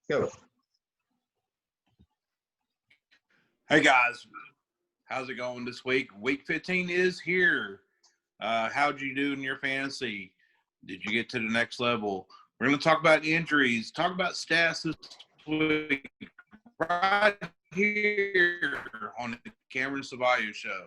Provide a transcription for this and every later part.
Go. Hey guys, how's it going this week? Week 15 is here. How'd you do in your fantasy? Did you get to the next level? We're going to talk about injuries, talk about stats this week, right here on the Cameron Savayo Show.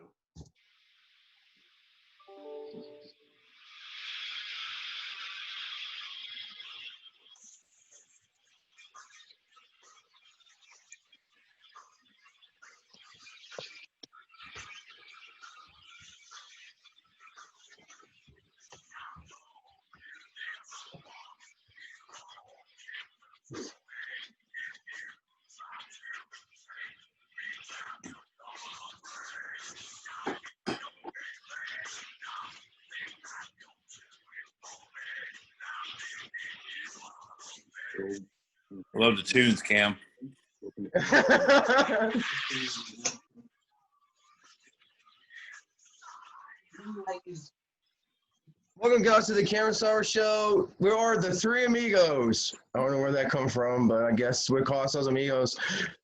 I love the tunes, Cam. Welcome, guys, to the Cameron Savayo Show. We are the three amigos. I don't know where that come from, but I guess we call ourselves amigos.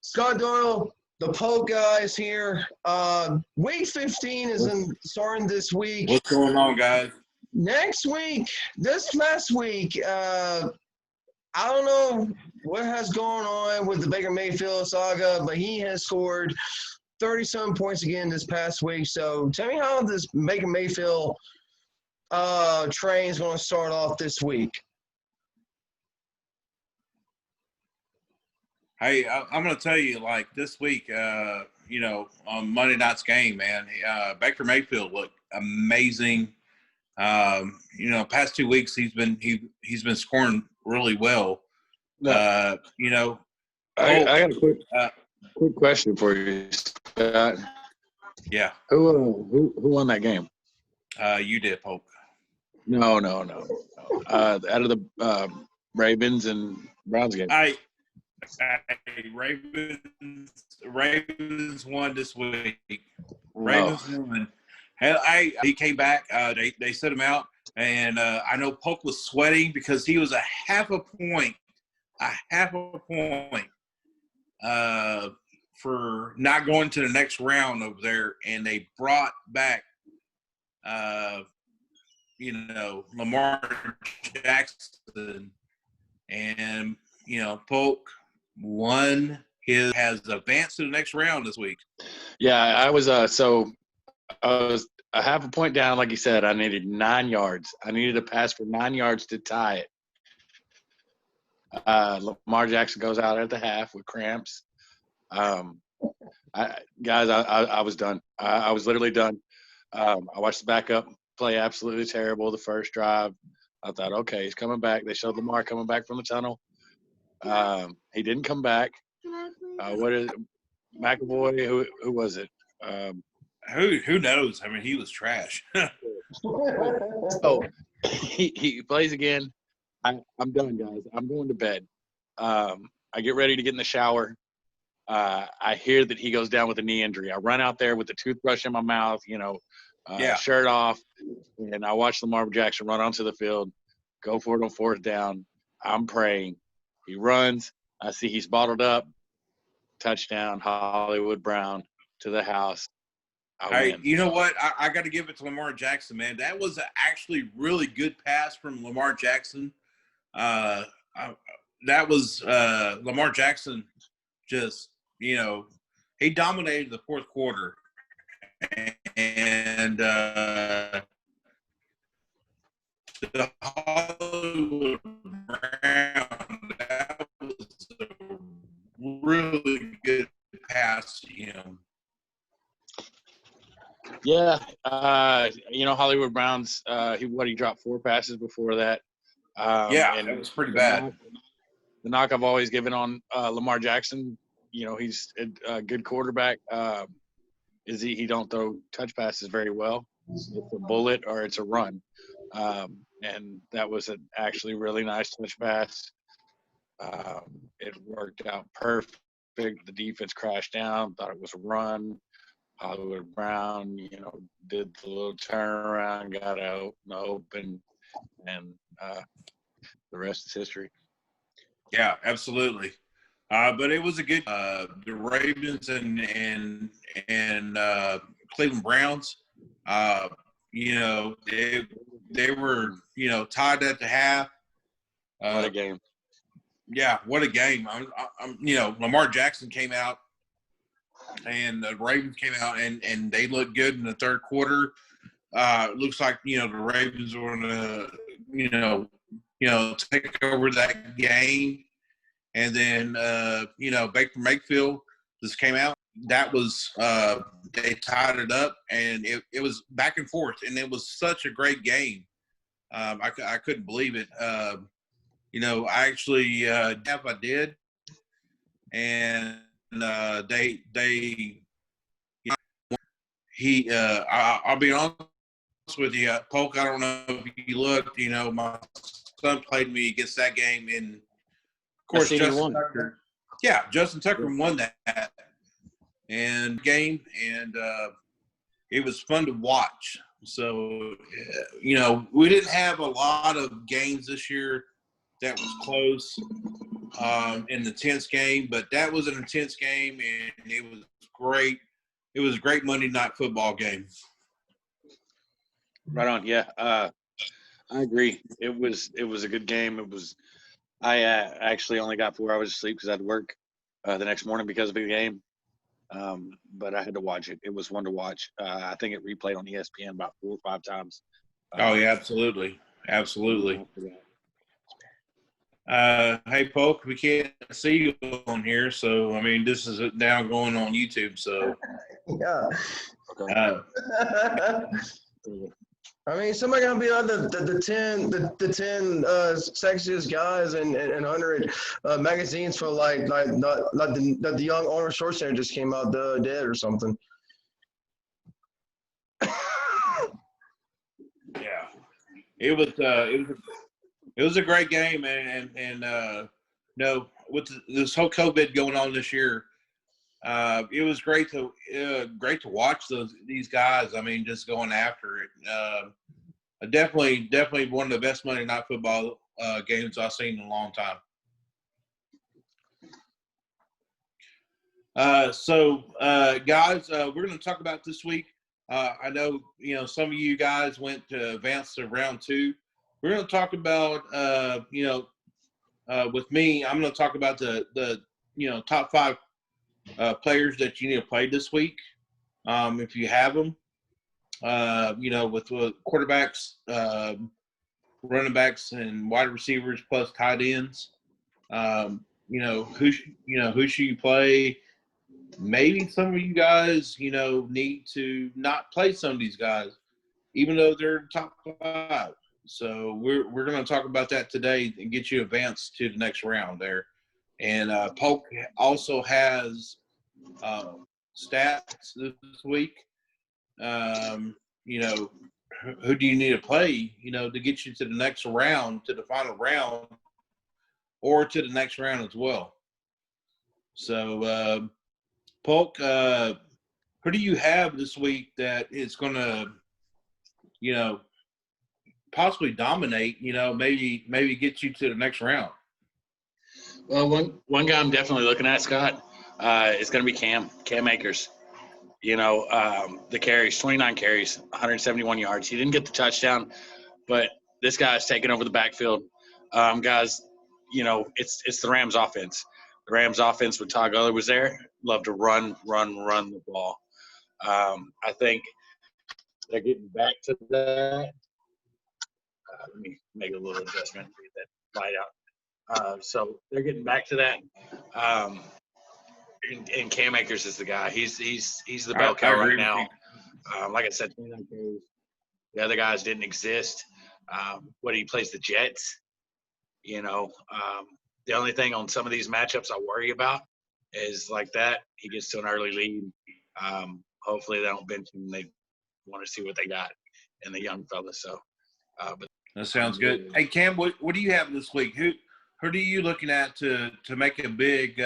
Scott Doyle, the Polk guy, is here. Week 15 is starting this week. What's going on, guys? Next week, this last week, I don't know what has gone on with the Baker Mayfield saga, but he has scored 37 points again this past week. So tell me how this Baker Mayfield train is going to start off this week. Hey, I'm going to tell you, like, this week, on Monday night's game, man, Baker Mayfield looked amazing. Past 2 weeks he's been scoring really well. I got a quick question for you, Scott. Yeah. Who won that game? You did, Polk. No. Out of the Ravens and Browns game. Ravens won this week. Ravens won. He came back. They set him out, and I know Polk was sweating because he was a half a point for not going to the next round over there, and they brought back, Lamar Jackson, and Polk has advanced to the next round this week. Yeah, I was a half a point down, like you said. I needed 9 yards. I needed a pass for 9 yards to tie it. Lamar Jackson goes out at the half with cramps. I was done. I was literally done. I watched the backup play absolutely terrible the first drive. I thought, okay, he's coming back. They showed Lamar coming back from the tunnel. He didn't come back. What is McAvoy? Who was it? Who knows? I mean, he was trash. So he plays again. I'm done, guys. I'm going to bed. I get ready to get in the shower. I hear that he goes down with a knee injury. I run out there with the toothbrush in my mouth, shirt off, and I watch Lamar Jackson run onto the field, go for it on fourth down. I'm praying. He runs. I see he's bottled up. Touchdown, Hollywood Brown to the house. Hey, you know what? I got to give it to Lamar Jackson, man. That was actually really good pass from Lamar Jackson. That was Lamar Jackson just, he dominated the fourth quarter. And the Hollywood Brown, that was a really good pass to him. Yeah, Hollywood Brown's he dropped 4 passes before that. And it was pretty bad. The knock I've always given on Lamar Jackson, he's a good quarterback. Is he don't throw touch passes very well. It's a bullet or it's a run, and that was an actually really nice touch pass. It worked out perfect. The defense crashed down, thought it was a run. Hollywood Brown, did the little turnaround, got out open, and the rest is history. Yeah, absolutely. But it was a good the Ravens and Cleveland Browns. You know, they were tied at the half. What a game! Yeah, what a game! Lamar Jackson came out, and the Ravens came out, and they looked good in the third quarter. It looks like the Ravens were going to take over that game. And then, Baker Mayfield just came out. That was they tied it up, and it was back and forth, and it was such a great game. I couldn't believe it. I actually I did, and I'll be honest with you, Polk. I don't know if you looked. My son played me against that game in. Of course, Justin Tucker. Yeah, Justin Tucker won that and game, and it was fun to watch. So, we didn't have a lot of games this year that was close in the tense game, but that was an intense game, and it was great. It was a great Monday night football game. Right on, yeah. I agree. It was a good game. It was. I actually only got 4 hours of sleep because I had to work the next morning because of the game. But I had to watch it. It was one to watch. I think it replayed on ESPN about 4 or 5 times. Oh, yeah, absolutely. Hey, Polk, we can't see you on here. So, this is now going on YouTube. So, yeah. Okay. Somebody gonna be like the 10 sexiest guys in 100 magazines for like the young Arnold Schwarzenegger just came out dead or something. Yeah, it was a great game, and with this whole COVID going on this year, it was great to watch these guys. Just going after it. Definitely one of the best Monday Night Football games I've seen in a long time. Guys, we're going to talk about this week. I know some of you guys went to advance to round 2. We're going to talk about with me. I'm going to talk about the top 5 players that you need to play this week, if you have them. With quarterbacks, running backs, and wide receivers plus tight ends. Who should you play? Maybe some of you guys, need to not play some of these guys, even though they're top 5. So we're going to talk about that today and get you advanced to the next round there. And Polk also has stats this week. Who do you need to play, to get you to the next round, to the final round, or to the next round as well. So, Polk, who do you have this week that is going to, possibly dominate, maybe get you to the next round? Well, one guy I'm definitely looking at, Scott, is going to be Cam Akers. The carries, 29 carries, 171 yards. He didn't get the touchdown, but this guy's taking over the backfield. Guys, it's the Rams offense. The Rams offense when Todd Gurley was there, love to run the ball. I think they're getting back to that. Let me make a little adjustment to get that light out. So they're getting back to that. And Cam Akers is the guy. He's the bell cow right now. Like I said, 29 carries. The other guys didn't exist. He plays the Jets. The only thing on some of these matchups I worry about is like that. He gets to an early lead. Hopefully they don't bench him. They want to see what they got in the young fella. So, but that sounds good. Hey Cam, what do you have this week? Who are you looking at to make a big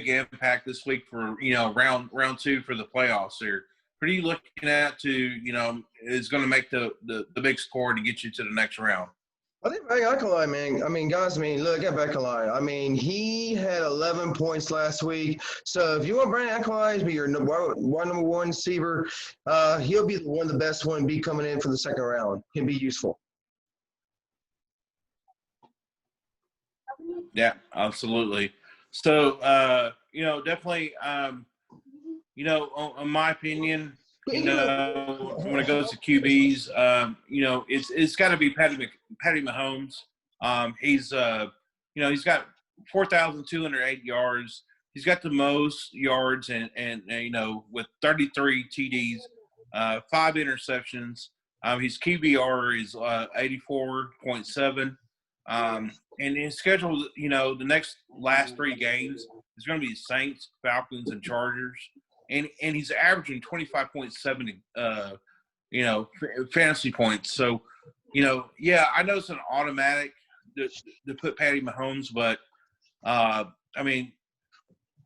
impact this week for round 2 for the playoffs here? Who are you looking at to is going to make the big score to get you to the next round? I think Alkali, man. I mean, guys. I mean, look at Alkali. I mean, he had 11 points last week. So if you want Brandon Alkali to be your number one receiver, he'll be one of the best one. Be coming in for the second round. He'll be useful. Yeah, absolutely. So, definitely, in my opinion, when it goes to QBs, it's got to be Patty Mahomes. He's got 4,208 yards. He's got the most yards and with 33 TDs, 5 interceptions. His QBR is 84.7. And his schedule, the last 3 games is going to be Saints, Falcons, and Chargers, and he's averaging 25.7, fantasy points. So, I know it's an automatic to put Patty Mahomes, but I mean,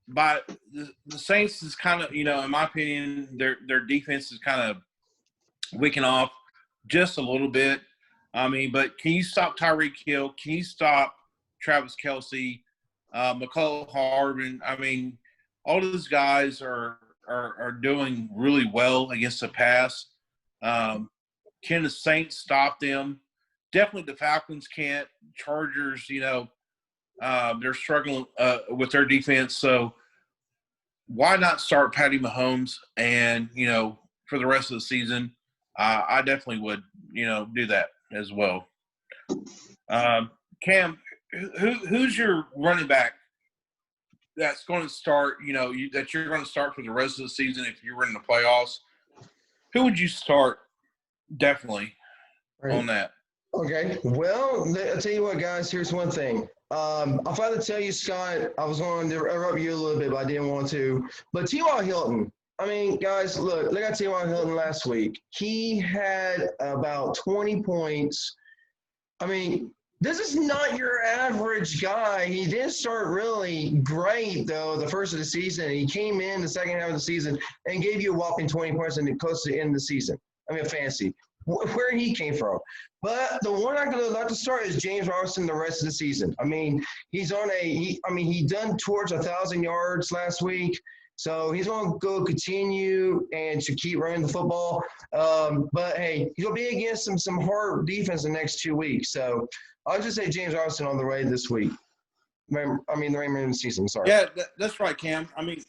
by the Saints is kind of, in my opinion, their defense is kind of wicking off just a little bit. I mean, but can you stop Tyreek Hill? Can you stop Travis Kelce, McCall Harbin? I mean, all of those guys are doing really well against the pass. Can the Saints stop them? Definitely the Falcons can't. Chargers, they're struggling with their defense. So why not start Patty Mahomes and, for the rest of the season? I definitely would, do that as well. Cam, who's your running back that's going to start, that you're going to start for the rest of the season if you're in the playoffs? Who would you start definitely on that? Okay. Well, I'll tell you what, guys. Here's one thing. If I had to tell you, Scott, I was going to interrupt you a little bit, but I didn't want to. But T.Y. Hilton, I mean, guys, look at T.Y. Hilton last week. He had about 20 points. I mean, this is not your average guy. He didn't start really great, though, the first of the season. He came in the second half of the season and gave you a whopping 20 points in the close to the end of the season. I mean, fancy. Where he came from. But the one I'm going to like to start is James Robinson the rest of the season. I mean, he done towards 1,000 yards last week. So he's going to go continue and to keep running the football. But, hey, he'll be against some hard defense the next 2 weeks. So I'll just say James Robinson on the way this week. The remainder of the season, sorry. Yeah, that's right, Cam. I mean,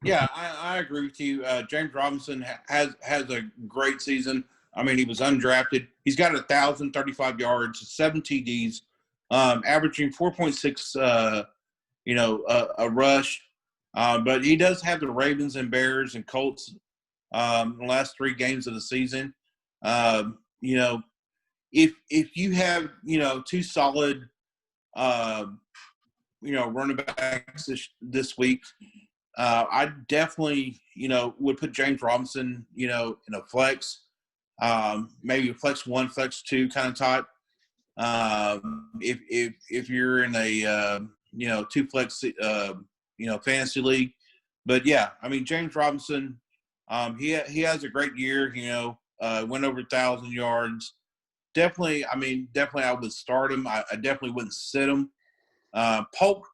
yeah, I agree with you. James Robinson has a great season. I mean, he was undrafted. He's got 1,035 yards, 7 TDs, averaging 4.6, a rush. But he does have the Ravens and Bears and Colts in the last 3 games of the season. If you have, 2 solid, running backs this week, I definitely, would put James Robinson, in a flex. Maybe a flex 1, flex 2 kind of type. If you're in a 2 flex fantasy league, but yeah, I mean James Robinson, he has a great year. Went over 1,000 yards. Definitely, I would start him. I definitely wouldn't sit him. Polk,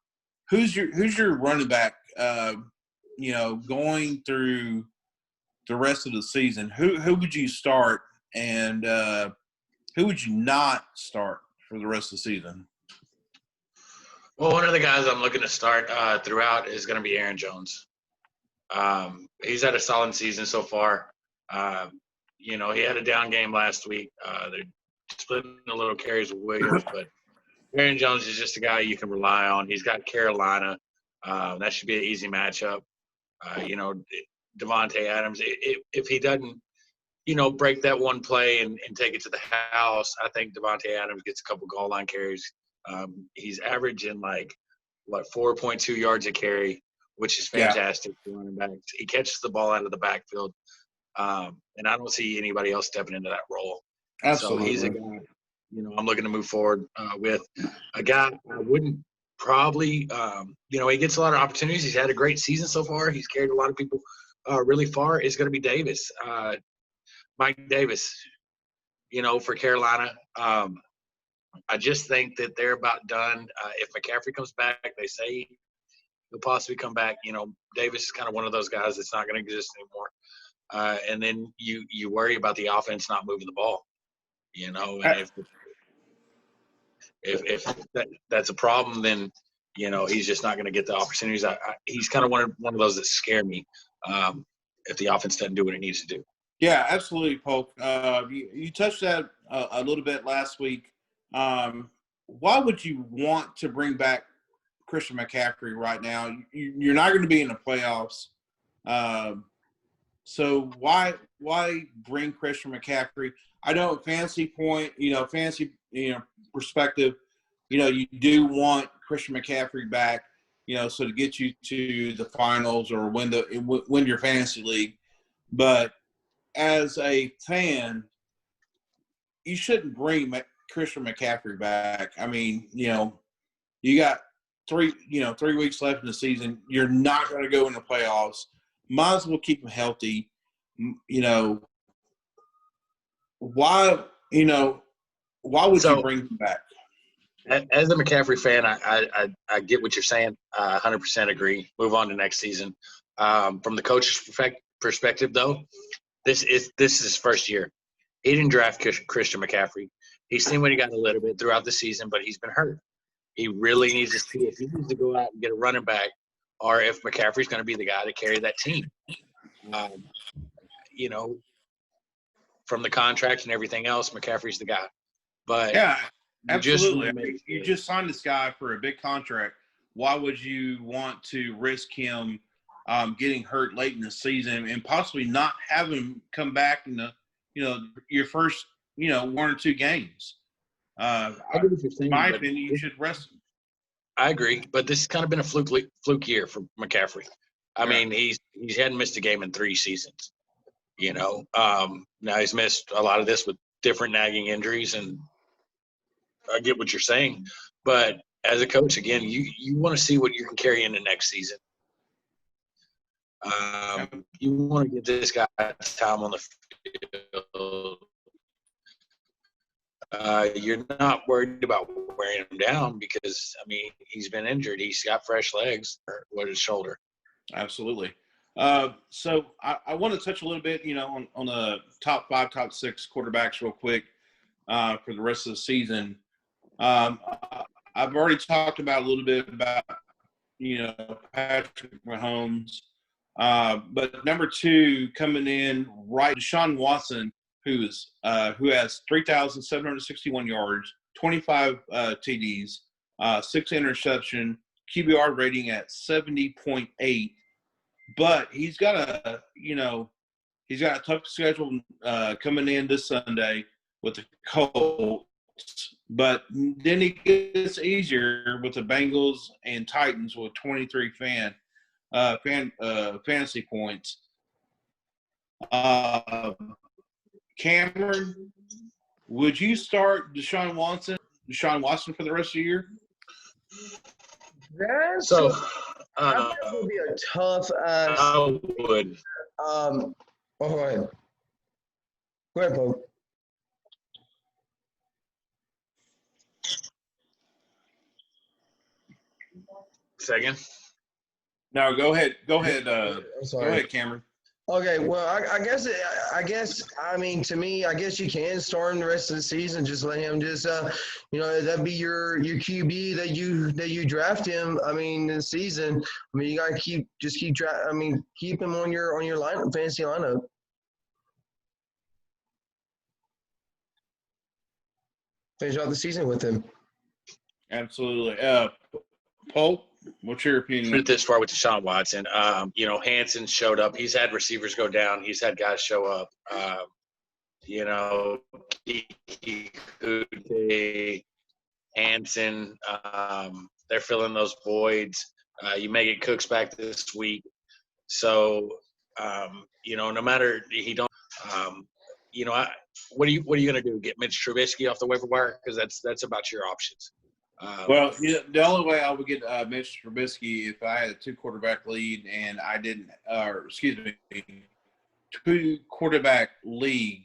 who's your running back? Going through the rest of the season, who would you start and who would you not start for the rest of the season? Well, one of the guys I'm looking to start throughout is going to be Aaron Jones. He's had a solid season so far. He had a down game last week. They're splitting a little carries with Williams, but Aaron Jones is just a guy you can rely on. He's got Carolina. That should be an easy matchup. Devontae Adams, if he doesn't, break that one play and take it to the house, I think Devontae Adams gets a couple goal line carries. He's averaging 4.2 yards a carry, which is fantastic for running backs. He catches the ball out of the backfield, and I don't see anybody else stepping into that role. Absolutely. So he's a guy, I'm looking to move forward with. A guy I wouldn't probably, he gets a lot of opportunities. He's had a great season so far. He's carried a lot of people really far. Is going to be Davis, Mike Davis, for Carolina. I just think that they're about done. If McCaffrey comes back, they say he'll possibly come back. Davis is kind of one of those guys that's not going to exist anymore. And then you worry about the offense not moving the ball. And if that's a problem, then he's just not going to get the opportunities. He's kind of one of those that scare me. If the offense doesn't do what it needs to do. Yeah, absolutely, Polk. You touched that a little bit last week. Why would you want to bring back Christian McCaffrey right now? You're not going to be in the playoffs. So why bring Christian McCaffrey? I know fantasy perspective, you do want Christian McCaffrey back, so to get you to the finals or win your fantasy league. But as a fan, you shouldn't bring Christian McCaffrey back. I mean, you got 3 weeks left in the season. You're not going to go in the playoffs. Might as well keep him healthy. Why would you bring him back? As a McCaffrey fan, I get what you're saying. 100% agree. Move on to next season. From the coach's perspective, though, this is his first year. He didn't draft Christian McCaffrey. He's seen what he got a little bit throughout the season, but he's been hurt. He really needs to see if he needs to go out and get a running back, or if McCaffrey's going to be the guy to carry that team. From the contract and everything else, McCaffrey's the guy. But yeah, absolutely. You just signed this guy for a big contract. Why would you want to risk him getting hurt late in the season and possibly not have him come back in your first 1 or 2 games? I get what you're saying, in my opinion, you should rest him. I agree, but this has kind of been a fluke year for McCaffrey. I mean, he hadn't missed a game in 3 seasons. Now he's missed a lot of this with different nagging injuries, and I get what you're saying. But as a coach, again, you want to see what you can carry into next season. You want to get this guy time on the field. You're not worried about wearing him down because, I mean, he's been injured. He's got fresh legs with his shoulder. Absolutely. So I want to touch a little bit, on the top 5, top 6 quarterbacks real quick for the rest of the season. I've already talked about a little bit about, Patrick Mahomes. But number 2 coming in right, Deshaun Watson, who has 3,761 yards, 25 TDs, 6 interception, QBR rating at 70.8. But he's got a tough schedule coming in this Sunday with the Colts. But then he gets easier with the Bengals and Titans with 23 fantasy points. Cameron, would you start Deshaun Watson for the rest of the year? That would be a tough. I would. Go ahead. Go ahead, Pope. Second. No, go ahead. Go ahead. I'm sorry. Go ahead, Cameron. Okay, well, I guess, I mean, to me, I guess you can start him the rest of the season. Just let him that'd be your QB that you draft him. I mean, this season, I mean, you gotta keep him on your lineup, fantasy lineup. Finish out the season with him. Absolutely. Paul, what's your opinion? Went this far with Deshaun Watson. Hansen showed up. He's had receivers go down. He's had guys show up. Hansen. They're filling those voids. You may get Cooks back this week. So, no matter he don't, what are you going to do? Get Mitch Trubisky off the waiver wire? Because that's about your options. The only way I would get Mitch Trubisky if I had a 2-quarterback lead and I didn't, 2-quarterback league,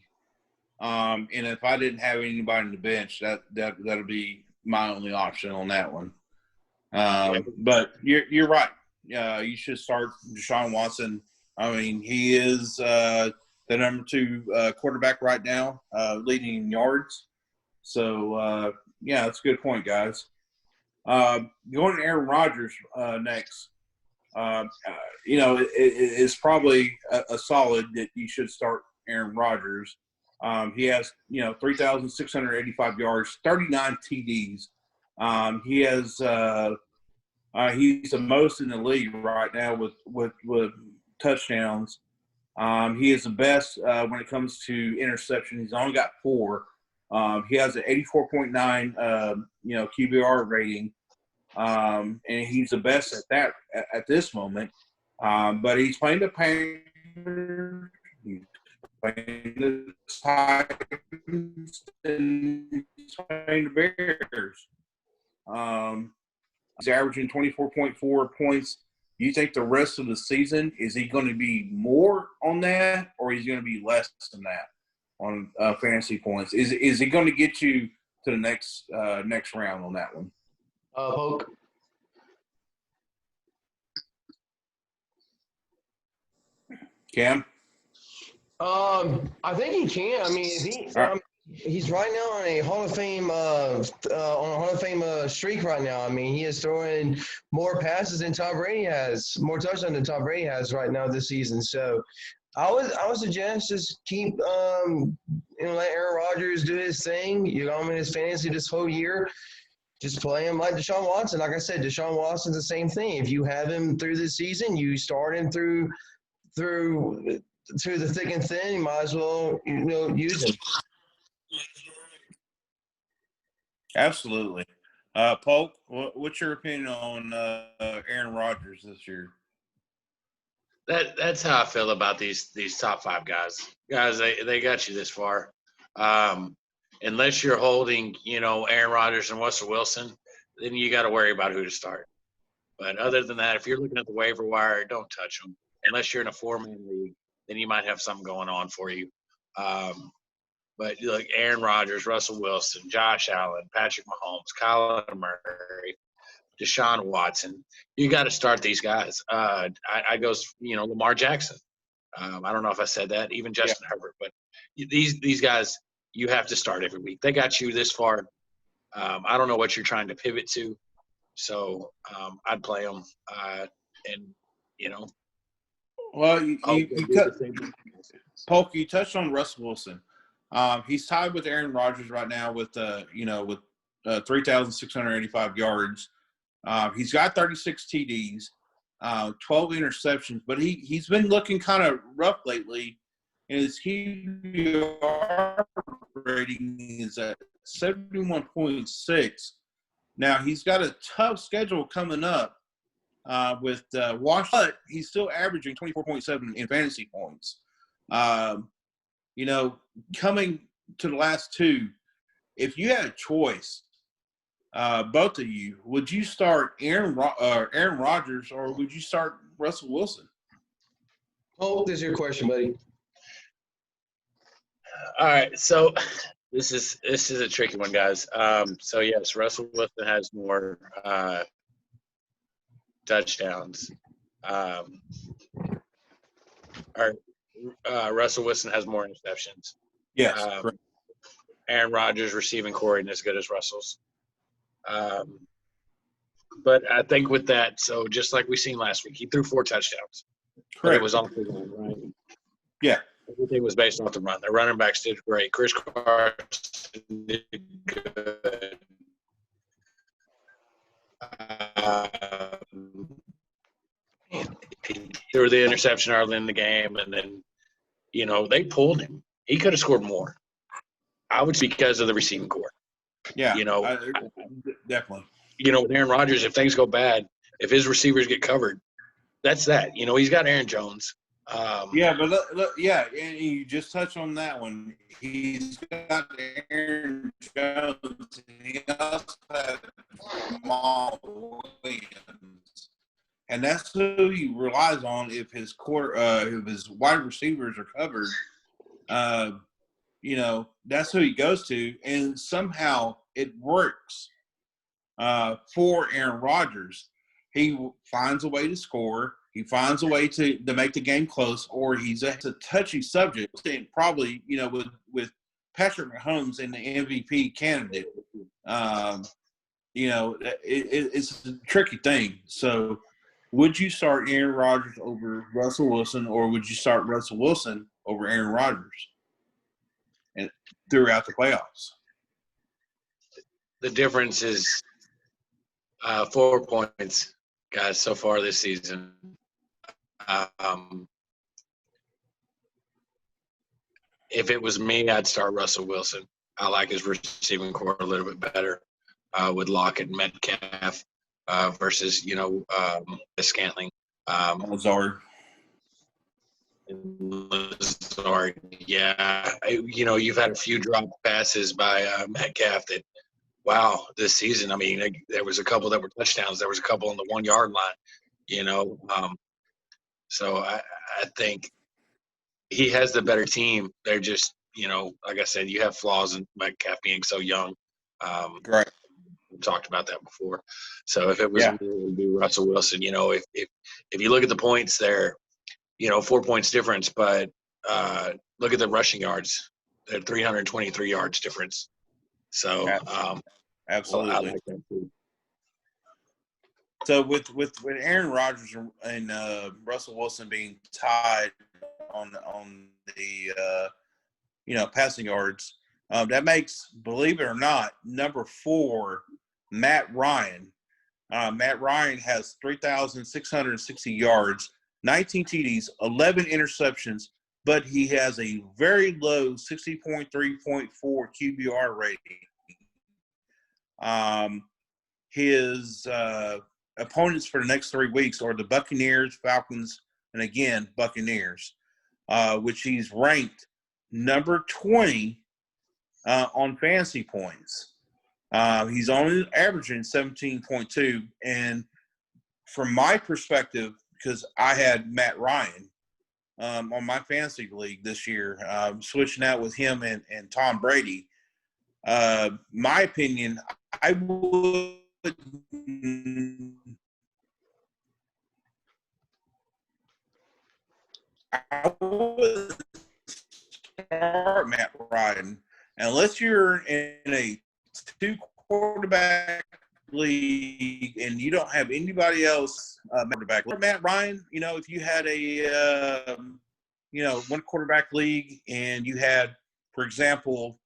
And if I didn't have anybody on the bench, that'll be my only option on that one. But you're right. You should start Deshaun Watson. I mean, he is the number 2 quarterback right now, leading in yards. So, yeah, that's a good point, guys. Going to Aaron Rodgers next. It's probably a solid that you should start Aaron Rodgers. He has, 3,685 yards, 39 TDs. He has he's the most in the league right now with touchdowns. He is the best when it comes to interception. He's only got 4. He has an 84.9 QBR rating. And he's the best at that at this moment. But he's playing the Panthers, he's playing the Titans, and he's playing the Bears. He's averaging 24.4 points. Do you think the rest of the season, is he going to be more on that, or is he going to be less than that on fantasy points? Is he going to get you to the next round on that one? Polk. Cam? I think he can. I mean, he's right now on a Hall of Fame streak right now. I mean, he is throwing more passes than Tom Brady has, more touchdowns than Tom Brady has right now this season. So, I would suggest just keep let Aaron Rodgers do his thing. You know, in his fantasy this whole year. Just play him like Deshaun Watson. Like I said, Deshaun Watson's the same thing. If you have him through the season, you start him through the thick and thin. You might as well, use him. Absolutely. Polk, what's your opinion on Aaron Rodgers this year? That's how I feel about these top 5 guys. Guys, they got you this far. Unless you're holding, Aaron Rodgers and Russell Wilson, then you got to worry about who to start. But other than that, if you're looking at the waiver wire, don't touch them. Unless you're in a 4-man league, then you might have something going on for you. But look, Aaron Rodgers, Russell Wilson, Josh Allen, Patrick Mahomes, Kyler Murray, Deshaun Watson, you got to start these guys. I goes, Lamar Jackson. I don't know if I said that, even Justin Herbert. But these guys, you have to start every week. They got you this far. I don't know what you're trying to pivot to. So I'd play them. Well, Polk, you touched on Russell Wilson. He's tied with Aaron Rodgers right now with 3,685 yards. He's got 36 TDs, 12 interceptions, but he's been looking kind of rough lately. And his QBR rating is at 71.6. Now, he's got a tough schedule coming up with Washington, but he's still averaging 24.7 in fantasy points. Coming to the last 2, if you had a choice, both of you, would you start Aaron Rodgers or would you start Russell Wilson? Oh, this is your question, buddy. All right, so this is a tricky one, guys. So yes, Russell Wilson has more touchdowns. Russell Wilson has more interceptions. Yes. Aaron Rodgers receiving core isn't as good as Russell's. But I think with that, so just like we seen last week, he threw 4 touchdowns. Correct. But it was off the run, right? Yeah. Everything was based off the run. The running backs did great. Chris Carson did good. He threw the interception early in the game, and then, they pulled him. He could have scored more. I would say because of the receiving core. Yeah, definitely. With Aaron Rodgers, if things go bad, if his receivers get covered, that's that. He's got Aaron Jones. And you just touched on that one. He's got Aaron Jones, and he also has Jamal Williams, and that's who he relies on if his wide receivers are covered. that's who he goes to, and somehow it works for Aaron Rodgers. He finds a way to score. He finds a way to make the game close, or it's a touchy subject. And probably, with Patrick Mahomes and the MVP candidate, it's a tricky thing. So would you start Aaron Rodgers over Russell Wilson, or would you start Russell Wilson over Aaron Rodgers and throughout the playoffs? The difference is 4 points, guys, so far this season. If it was me, I'd start Russell Wilson. I like his receiving core a little bit better with Lockett and Metcalf versus, Scantling. Lazard. Yeah. You've had a few drop passes by Metcalf that, wow, this season, I mean, there was a couple that were touchdowns. There was a couple on the 1 yard line, so I think he has the better team. They're just, like I said, you have flaws in Metcalf being so young. Right. We talked about that before. So if it was me, it would be Russell Wilson. If you look at the points there, 4 points difference, but look at the rushing yards. They're 323 yards difference. So absolutely. I like that too. So with Aaron Rodgers and Russell Wilson being tied on the passing yards, that makes, believe it or not, number 4, Matt Ryan. Matt Ryan has 3,660 yards, 19 TDs, 11 interceptions, but he has a very low 60.3.4 QBR rating. His opponents for the next 3 weeks are the Buccaneers, Falcons, and again, Buccaneers, which he's ranked number 20 on fantasy points. He's only averaging 17.2. And from my perspective, because I had Matt Ryan on my fantasy league this year, switching out with him and Tom Brady, my opinion, I would start Matt Ryan unless you're in a 2-quarterback league and you don't have anybody else quarterback. Matt Ryan, if you had a 1-quarterback league and you had, for example,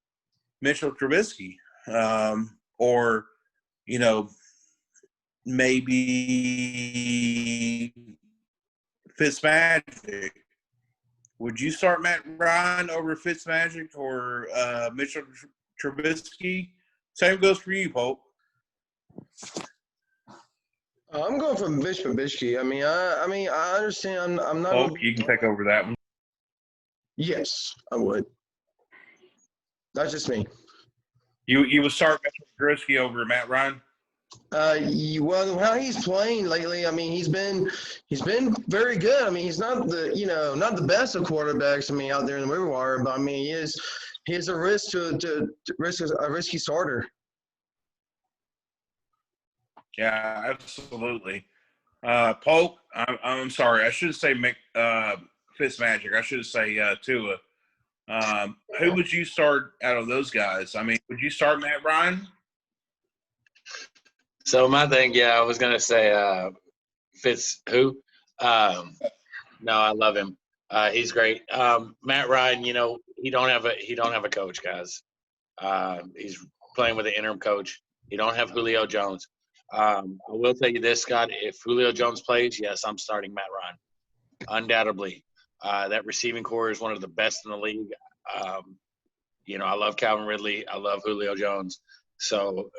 Mitchell Trubisky, or maybe Fitzmagic. Would you start Matt Ryan over Fitzmagic or Mitchell Trubisky? Same goes for you, Polk. I'm going for Mitch Trubisky. I understand. I'm not. Polk, you can take over that one. Yes, I would. That's just me. You would start Mitchell Trubisky over Matt Ryan? Well, how he's playing lately, he's been very good. He's not the best of quarterbacks. Out there in the waiver wire, but he is a risk to risk a risky starter. Yeah, absolutely. Polk, I'm sorry, I should say Fitzmagic. I should say Tua. Who would you start out of those guys? Would you start Matt Ryan? So my thing, I was gonna say Fitz who? No, I love him. He's great. Matt Ryan, he don't have a coach, guys. He's playing with an interim coach. You don't have Julio Jones. I will tell you this, Scott. If Julio Jones plays, yes, I'm starting Matt Ryan, undoubtedly. That receiving core is one of the best in the league. I love Calvin Ridley. I love Julio Jones. So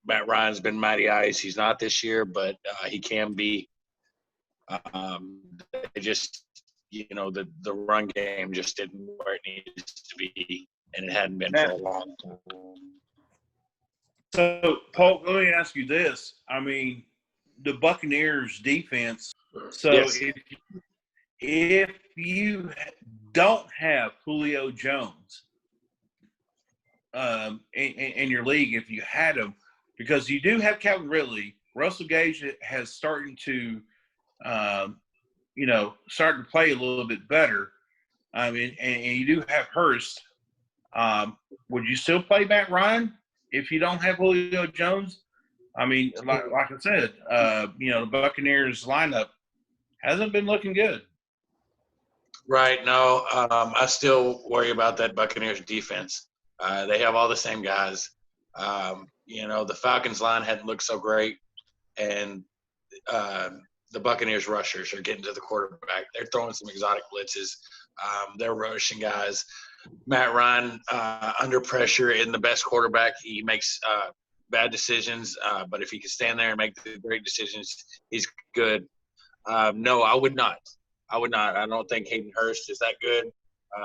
Matt Ryan's been mighty ice. He's not this year, but he can be. It just, the run game just didn't where it needs to be, and it hadn't been for a long time. So, Paul, let me ask you this. The Buccaneers defense. So yes. if you don't have Julio Jones, in your league if you had him, because you do have Calvin Ridley. Russell Gage has starting to, starting to play a little bit better. I mean, and you do have Hurst. Would you still play Matt Ryan if you don't have Julio Jones? I mean, like I said, the Buccaneers lineup hasn't been looking good. Right. No, I still worry about that Buccaneers defense. They have all the same guys. The Falcons line hadn't looked so great, and the Buccaneers rushers are getting to the quarterback. They're throwing some exotic blitzes. They're rushing guys. Matt Ryan, under pressure, isn't the best quarterback. He makes bad decisions, but if he can stand there and make the great decisions, he's good. No, I would not. I don't think Hayden Hurst is that good.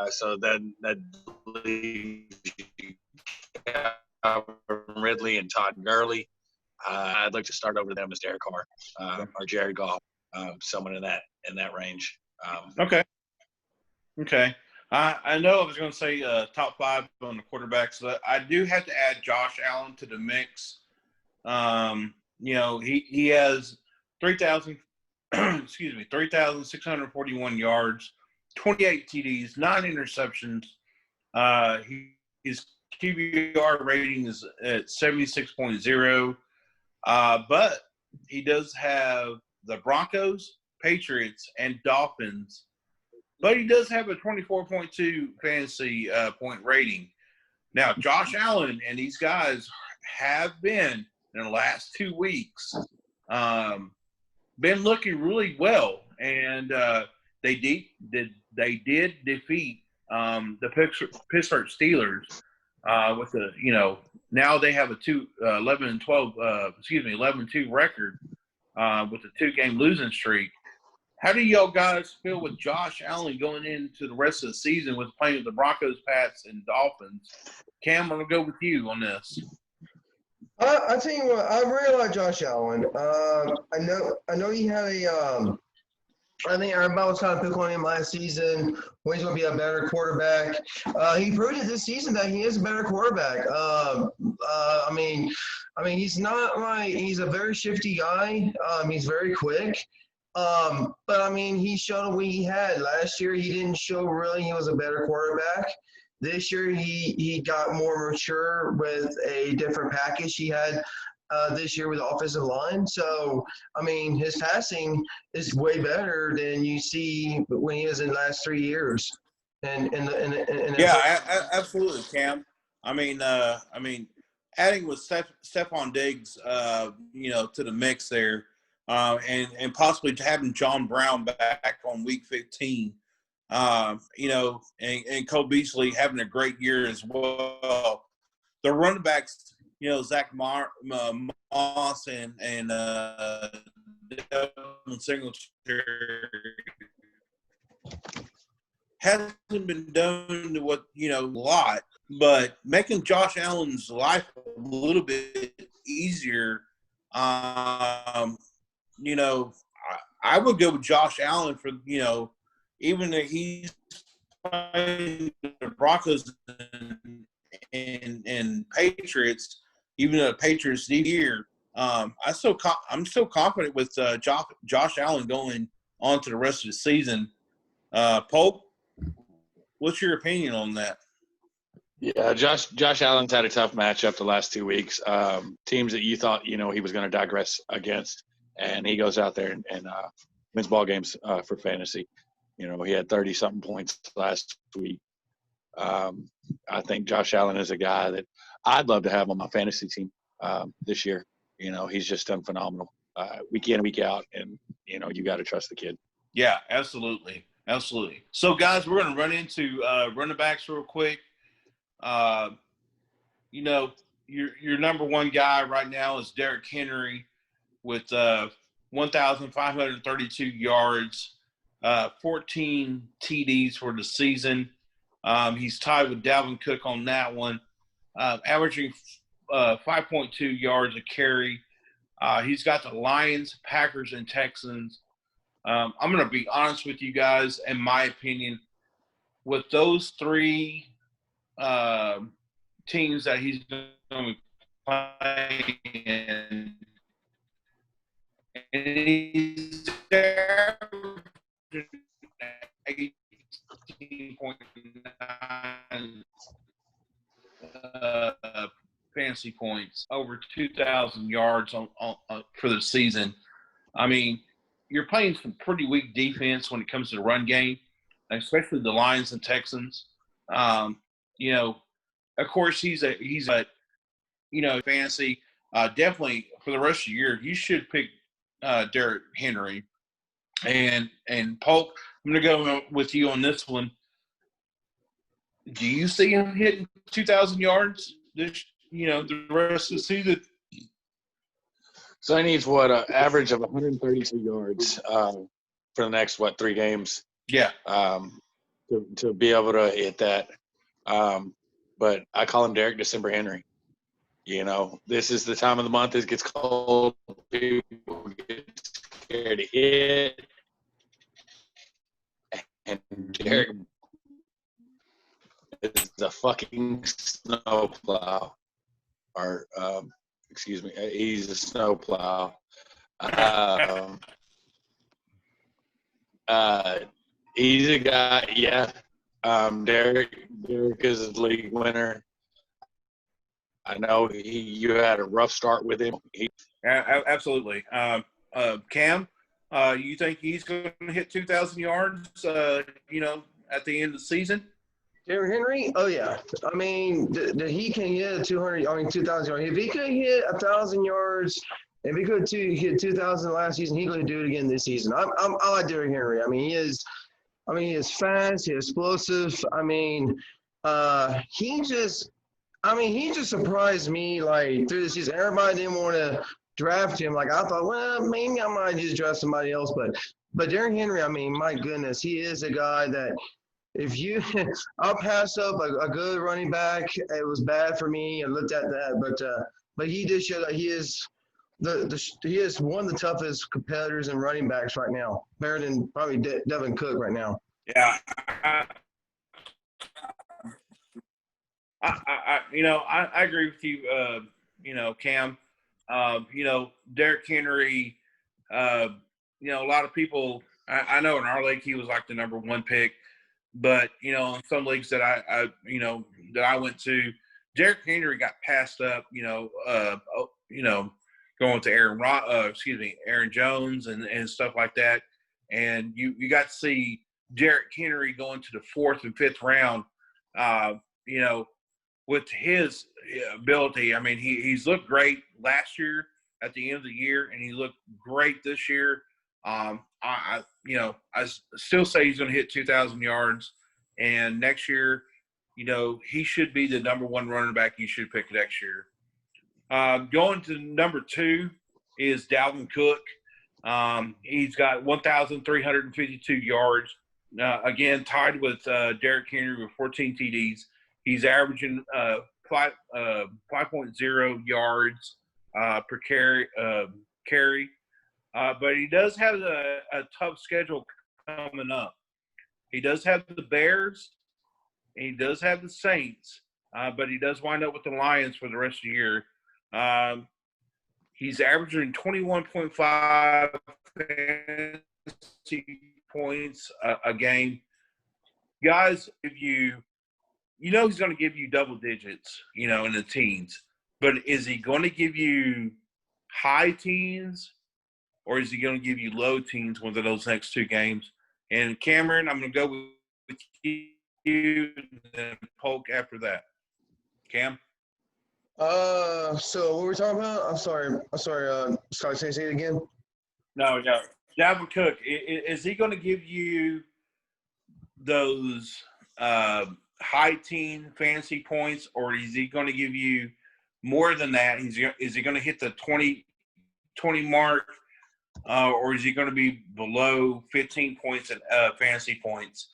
So then that leaves Ridley and Todd Gurley. I'd like to start over them as Derek Carr or Jared Goff, someone in that range. Okay. I know I was going to say top 5 on the quarterbacks, but I do have to add Josh Allen to the mix. He has 3,641 yards, 28 TDs, 9 interceptions. His QBR rating is at 76.0. But he does have the Broncos, Patriots, and Dolphins. But he does have a 24.2 fantasy point rating. Now, Josh Allen and these guys have been, in the last 2 weeks, been looking really well. And they did defeat the Pittsburgh Steelers with now they have a 11-2 record with a 2-game losing streak. How do y'all guys feel with Josh Allen going into the rest of the season with playing with the Broncos, Pats, and Dolphins? Cam, I'm going to go with you on this. I tell you what, I really like Josh Allen. I know he had I think everybody was kind of picking on him last season when he's going to be a better quarterback. He proved it this season that he is a better quarterback. He's not like he's a very shifty guy. He's very quick. But he showed what he had. Last year, he didn't show really he was a better quarterback. This year, he got more mature with a different package he had this year with the offensive line. So, his passing is way better than you see when he is in the last 3 years. Absolutely, Cam. Adding with Stephon Diggs, to the mix there, and possibly having John Brown back on week 15, and Cole Beasley having a great year as well. The running backs, Zach Moss and Devin Singletary hasn't been done to what, a lot, but making Josh Allen's life a little bit easier. I would go with Josh Allen for, even if he's playing the Broncos and Patriots, even though the Patriots this year, I'm still confident with Josh Allen going on to the rest of the season. Polk, what's your opinion on that? Yeah, Josh Allen's had a tough matchup the last 2 weeks. Teams that you thought, he was going to digress against, and he goes out there and wins ball games for fantasy. He had 30-something points last week. I think Josh Allen is a guy that I'd love to have on my fantasy team this year. He's just done phenomenal week in, week out, and, you got to trust the kid. Yeah, absolutely. Absolutely. So, guys, we're going to run into running backs real quick. Your number one guy right now is Derrick Henry with 1,532 yards, 14 TDs for the season. He's tied with Dalvin Cook on that one, averaging 5.2 yards a carry. He's got the Lions, Packers, and Texans. I'm going to be honest with you guys, in my opinion, with those three teams that he's going to be playing, and he's averaging 18.9 fantasy points, over 2,000 yards on for the season. I mean, you're playing some pretty weak defense when it comes to the run game, especially the Lions and Texans. You know, of course, he's fantasy. Definitely for the rest of the year, you should pick Derrick Henry and Polk. I'm going to go with you on this one. Do you see him hitting 2,000 yards the rest of the season? So he needs an average of 132 yards for the next 3 games. Yeah. To be able to hit that. But I call him Derek December Henry. This is the time of the month. It gets cold. People get scared to hit. And Derek is a fucking snowplow. Or, excuse me, he's a snowplow. He's a guy, yeah. Derek is a league winner. I know you had a rough start with him. Absolutely. Cam, you think he's going to hit 2,000 yards, at the end of the season? Derrick Henry? Oh, yeah. I mean, he can hit 2,000 yards. If he could hit 1,000 yards, if he could hit 2,000 last season, he could do it again this season. I like Derrick Henry. I mean, he is fast. He's explosive. He just surprised me, through the season. Everybody didn't want to draft him. I thought, well, maybe I might just draft somebody else. But Derrick Henry, my goodness, he is a guy that if you – I'll pass up a good running back. It was bad for me. I looked at that. But he did show that he is he is one of the toughest competitors in running backs right now, better than probably Devin Cook right now. Yeah. I agree with you, Cam. Derrick Henry, a lot of people, I know in our league he was like the number 1 pick, but, in some leagues that I went to, Derrick Henry got passed up, going to Aaron Jones and stuff like that. And you got to see Derrick Henry going to the 4th and 5th round, with his ability. I mean, he's looked great last year at the end of the year, and he looked great this year. I still say he's going to hit 2,000 yards, and next year, he should be the number 1 running back you should pick next year. Going to number 2 is Dalvin Cook. He's got 1,352 yards. Again, tied with Derrick Henry with 14 TDs. He's averaging 5.0 yards per carry. But he does have a tough schedule coming up. He does have the Bears. And he does have the Saints. But he does wind up with the Lions for the rest of the year. He's averaging 21.5 fantasy points a game. Guys, if he's going to give you double digits, in the teens. But is he going to give you high teens, or is he going to give you low teens one of those next 2 games? And Cameron, I'm going to go with you and then Polk after that. Cam? So what were we talking about? I'm sorry. Scott, say it again. No. Dalvin Cook, is he going to give you those high teen fantasy points, or is he going to give you more than that? Is he going to hit the 20 mark, or is he going to be below 15 points in fantasy points?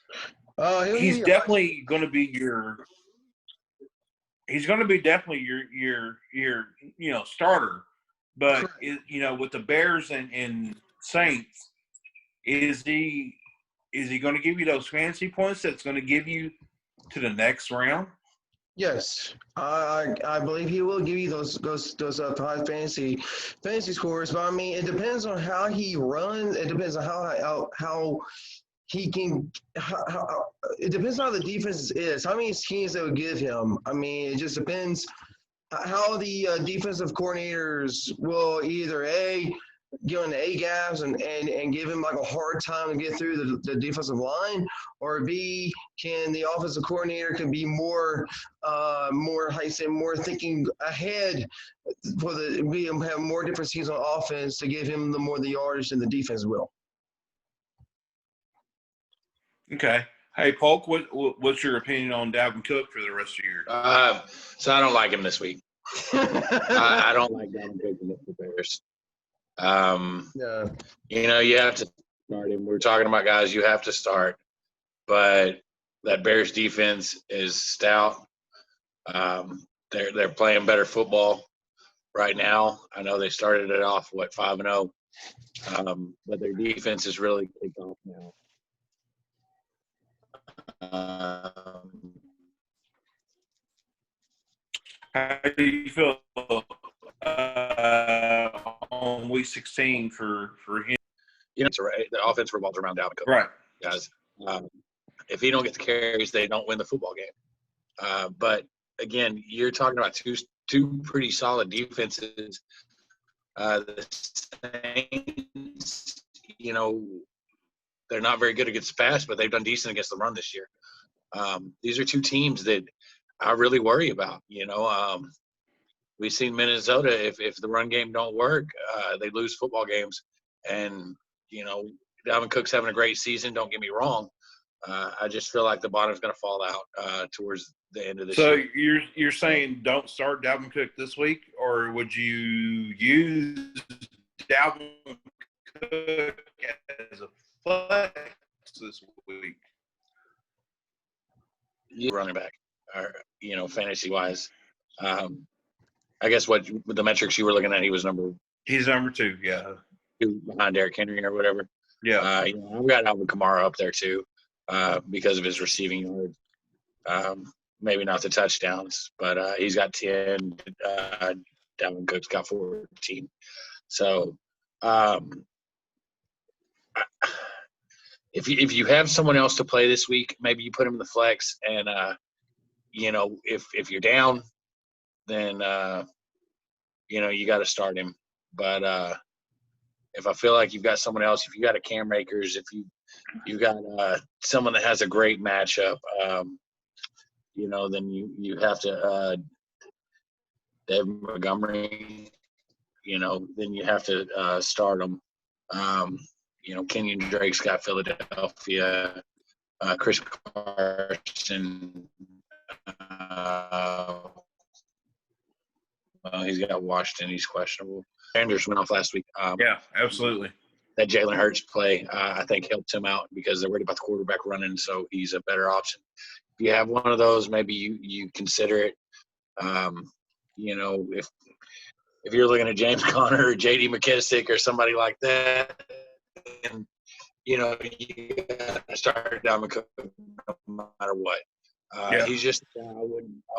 He's definitely going to be your starter. But with the Bears and Saints, is he going to give you those fantasy points that's going to give you to the next round? Yes, I believe he will give you those high fantasy scores. But I mean, it depends on how he runs. It depends on how he can. It depends on how the defense is. How many schemes they would give him. I mean, it just depends how the defensive coordinators will either give him the A gaps and give him like a hard time to get through the defensive line, or B, can the offensive coordinator can be more how you say more thinking ahead for we have more different schemes on offense to give him the yardage than the defense will. Okay. Hey, Polk, what's your opinion on Dalvin Cook for the rest of the year? So I don't like him this week. I don't like Dalvin Cook against the Bears. Yeah. You have to start him. We're talking about guys you have to start, but that Bears defense is stout. They're playing better football right now. I know they started it off 5-0, but their defense is really kicked off now. How do you feel on week 16 for him? It's right. The offense revolves around Dalvin Cook. Right. Guys. If he don't get the carries, they don't win the football game. But again, you're talking about two pretty solid defenses. The Saints, they're not very good against the pass, but they've done decent against the run this year. These are two teams that I really worry about. We've seen Minnesota. If the run game don't work, they lose football games. And Dalvin Cook's having a great season. Don't get me wrong. I just feel like the bottom's going to fall out towards the end of this year. So you're saying don't start Dalvin Cook this week, or would you use Dalvin Cook as a flex this week? Running back, or fantasy wise, I guess what the metrics you were looking at, He's number 2, yeah, behind Derrick Henry or whatever. Yeah, I've got Alvin Kamara up there too, because of his receiving yards. Maybe not the touchdowns, but he's got 10. Dalvin Cook's got 14. So, if you have someone else to play this week, maybe you put him in the flex, and if you're down, then you got to start him. But if I feel like you've got someone else, if you got a Cam Akers, if you got someone that has a great matchup, then you have to Dave Montgomery, then you have to start him. Kenyon Drake's got Philadelphia. Chris Carson, he's got Washington. He's questionable. Sanders went off last week. Yeah, absolutely. That Jalen Hurts play, I think, helped him out because they're worried about the quarterback running, so he's a better option. If you have one of those, maybe you consider it. If you're looking at James Conner or J.D. McKissick or somebody like that, and you got to start Dalvin Cook no matter what. He's just I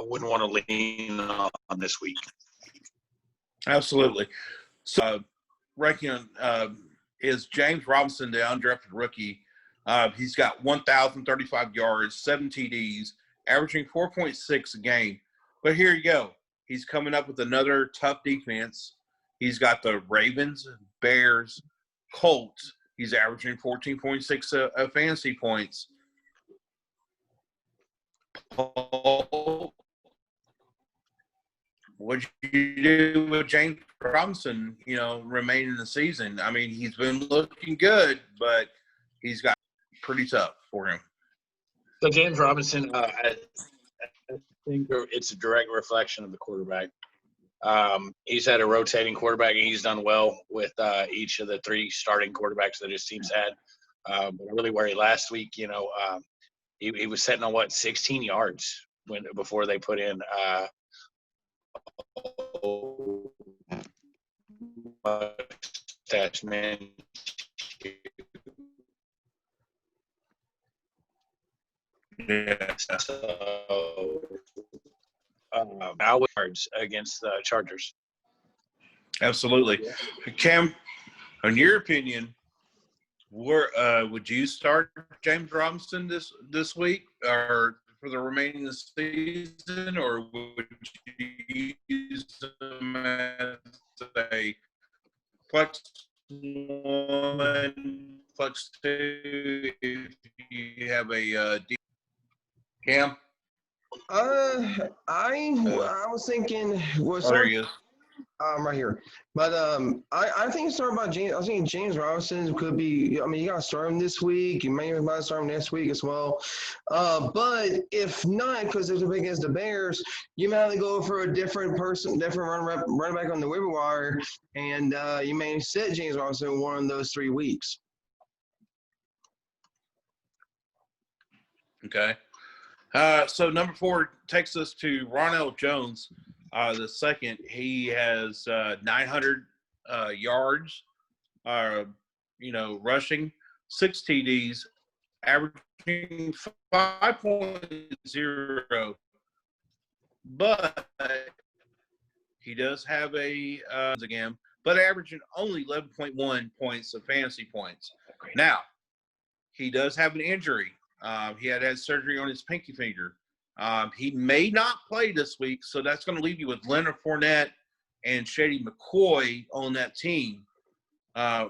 wouldn't want to lean on this week. Absolutely. So, ranking is James Robinson, the undrafted rookie. He's got 1,035 yards, 7 TDs, averaging 4.6 a game. But here you go. He's coming up with another tough defense. He's got the Ravens, Bears, Colts. He's averaging 14.6 fantasy points. Paul, what'd you do with James Robinson, remaining in the season? I mean, he's been looking good, but he's got pretty tough for him. So James Robinson, I think it's a direct reflection of the quarterback. He's had a rotating quarterback, and he's done well with each of the 3 starting quarterbacks that his team's had. But I really worry last week, he was sitting on 16 yards before they put in attachment. Yeah. So Cards against the Chargers. Absolutely. Cam, in your opinion, would you start James Robinson this week or for the remaining of the season, or would you use him as a flex one, flex two if you have a Cam? I was thinking. Well, Oh, there he is. right here. But I think start about James. I think James Robinson could be. I mean, you got to start him this week. You might start him next week as well. But if not, because they're against the Bears, you might have to go for a different running back on the waiver wire, and you may sit James Robinson one of those 3 weeks. Okay. So number 4 takes us to Ronell Jones. The second, he has 900 yards, rushing, 6 TDs, averaging 5.0. But he does have a again, but averaging only 11.1 points of fantasy points. Now, he does have an injury. He had surgery on his pinky finger. He may not play this week, so that's going to leave you with Leonard Fournette and Shady McCoy on that team.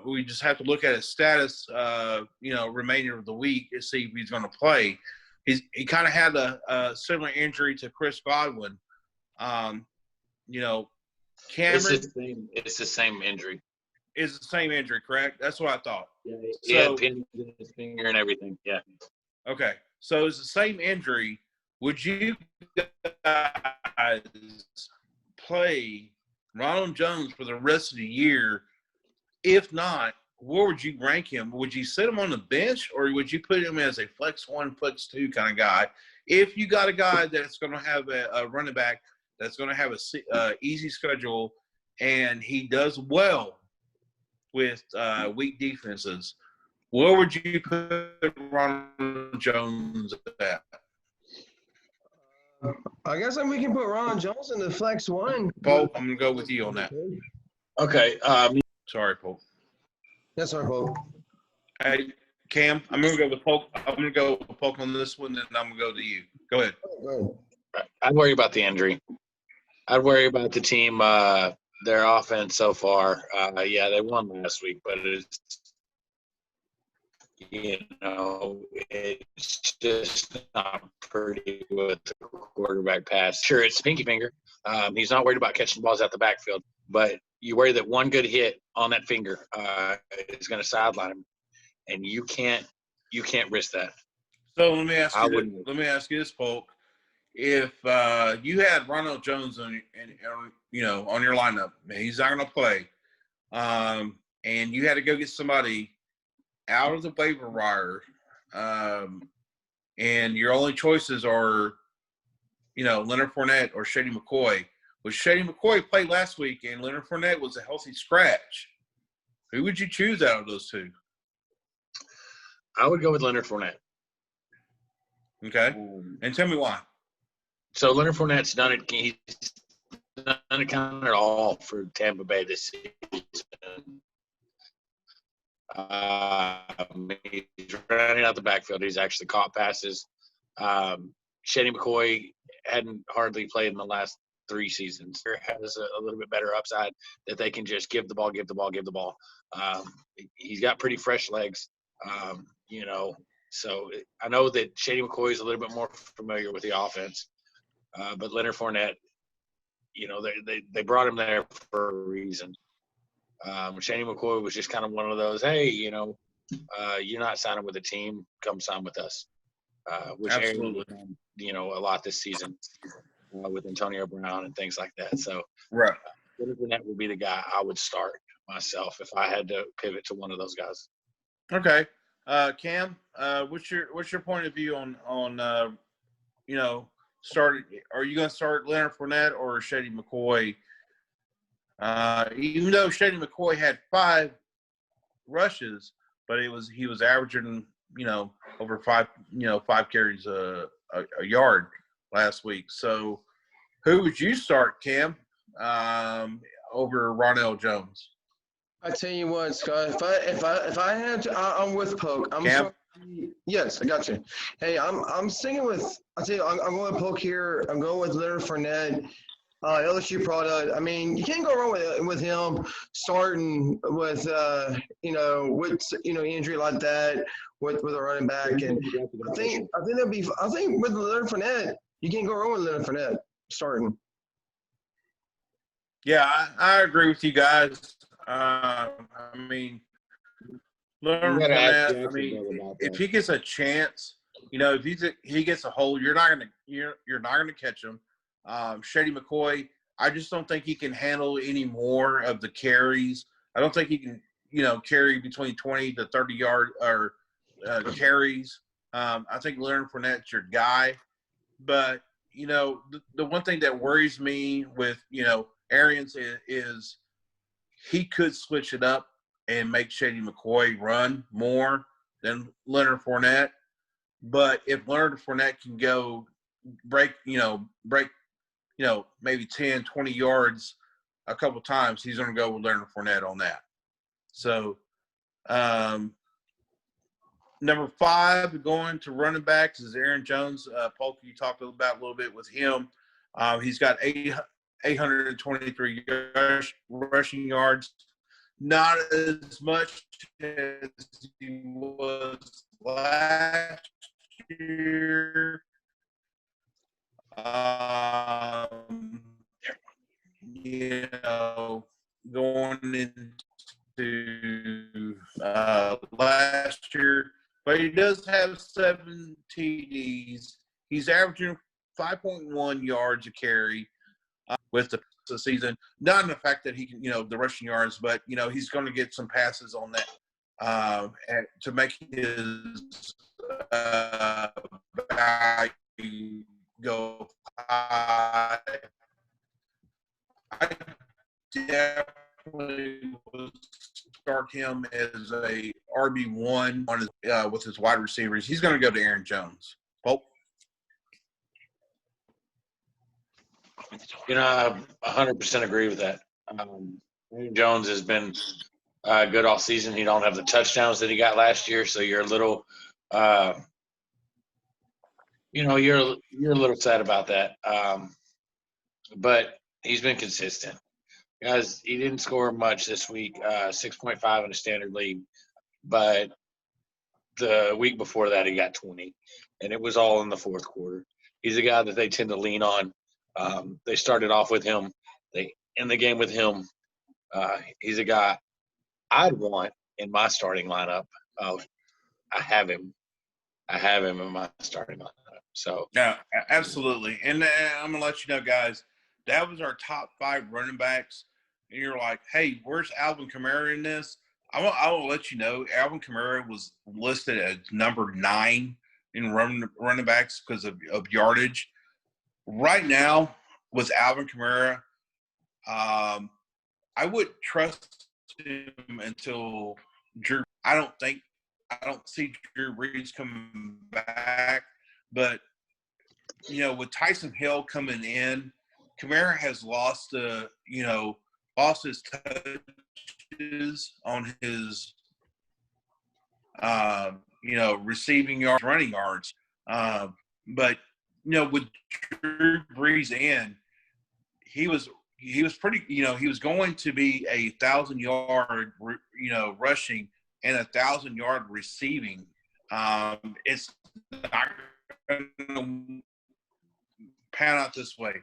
We just have to look at his status, remainder of the week to see if he's going to play. He kind of had a similar injury to Chris Godwin. Cameron. It's the same injury. It's the same injury, correct? That's what I thought. Yeah, he had pins in his finger and everything. Yeah. Okay, so it's the same injury. Would you guys play Ronald Jones for the rest of the year? If not, where would you rank him? Would you sit him on the bench, or would you put him as a flex 1, flex 2 kind of guy? If you got a guy that's going to have a running back that's going to have a easy schedule and he does well with weak defenses, where would you put Ronald Jones at? I guess we can put Ron Jones in the flex 1. Paul, I'm going to go with you on that. Okay. Sorry, Paul. That's our vote. Hey, Cam, I'm going to go with Polk. I'm going to go with Polk on this one, and I'm going to go to you. Go ahead. I'd worry about the injury. I'd worry about the team, their offense so far. They won last week, but it's just not pretty with the quarterback pass. Sure, it's pinky finger. He's not worried about catching balls out the backfield, but you worry that one good hit on that finger is going to sideline him, and you can't risk that. So let me ask you this, Polk. If you had Ronald Jones on your lineup, he's not going to play, and you had to go get somebody out of the waiver wire, and your only choices are, Leonard Fournette or Shady McCoy. Well, Shady McCoy played last week, and Leonard Fournette was a healthy scratch. Who would you choose out of those two? I would go with Leonard Fournette. Okay, and tell me why. So Leonard Fournette's done it. He's done it kind of all for Tampa Bay this season. He's running out the backfield. He's actually caught passes. Shady McCoy hadn't hardly played in the last 3 seasons. Has a little bit better upside that they can just give the ball. He's got pretty fresh legs, So I know that Shady McCoy is a little bit more familiar with the offense, but Leonard Fournette, they brought him there for a reason. Shady McCoy was just kind of one of those, hey, you're not signing with a team, come sign with us. Which Aaron, a lot this season with Antonio Brown and things like that. So, right, Fournette would be the guy I would start myself if I had to pivot to one of those guys. Okay, Cam, what's your point of view on start? Are you going to start Leonard Fournette or Shady McCoy? Even though Shady McCoy had 5 rushes, but he was averaging over 5 carries a yard last week. So Who would you start, Cam, over Ronell Jones? I tell you what, Scott. If I had to, I'm with Polk. Cam? Yes, I got you. Hey, I'm sticking with. I tell you, I'm going with Polk here. I'm going with Leonard Fournette. LSU product. I mean, you can't go wrong with him starting with injury like that with a running back. And I think with Leonard Fournette, you can't go wrong with Leonard Fournette starting. Yeah, I agree with you guys. I mean, Leonard Fournette. I mean, if he gets a chance, if he gets a hold, you're not gonna catch him. Shady McCoy, I just don't think he can handle any more of the carries. I don't think he can, carry between 20 to 30 yard or carries. I think Leonard Fournette's your guy. But, the one thing that worries me with, Arians is he could switch it up and make Shady McCoy run more than Leonard Fournette. But if Leonard Fournette can go break maybe 10, 20 yards a couple times, he's going to go with Leonard Fournette on that. So, number 5 going to running backs is Aaron Jones. Polk, you talked about a little bit with him. He's got 823 rushing yards, not as much as he was last year. Going into last year, but he does have 7 TDs. He's averaging 5.1 yards a carry with the season. Not in the fact that he can, the rushing yards, but he's going to get some passes on that to make his value go high. I definitely would start him as a RB1 with his wide receivers. He's going to go to Aaron Jones. Pope? I 100% agree with that. Aaron Jones has been good all season. He don't have the touchdowns that he got last year, so you're a little, you're a little sad about that. But he's been consistent. Guys, he didn't score much this week, 6.5 in a standard league, but the week before that he got 20, and it was all in the fourth quarter. He's a guy that they tend to lean on. They started off with him. They end the game with him. He's a guy I'd want in my starting lineup. I have him in my starting lineup. So yeah, absolutely. And I'm gonna let you know, guys, that was our top 5 running backs. And you're like, hey, where's Alvin Kamara in this? I will let you know, Alvin Kamara was listed as number 9 in running backs because of yardage. Right now, with Alvin Kamara, I wouldn't trust him until Drew. I don't see Drew Brees coming back. But, with Tyson Hill coming in, Kamara has lost his touches on his, receiving yards, running yards. But, with Drew Brees in, he was pretty, he was going to be 1,000-yard, rushing and 1,000-yard receiving. It's not going to pan out this way.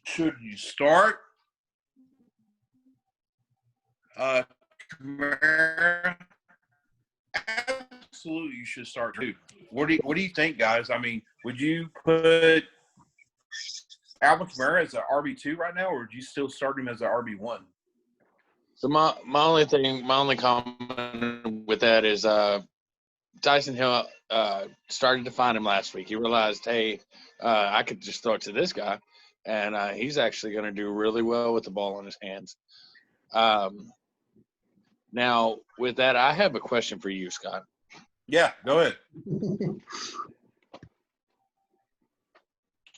Should you start Kamara? Absolutely, you should start too. What do you think, guys? I mean, would you put Alvin Kamara as an RB2 right now, or would you still start him as an RB1? So my only comment with that is Tyson Hill started to find him last week. He realized, hey, I could just throw it to this guy, and he's actually going to do really well with the ball in his hands. Now, with that, I have a question for you, Scott. Yeah, go ahead.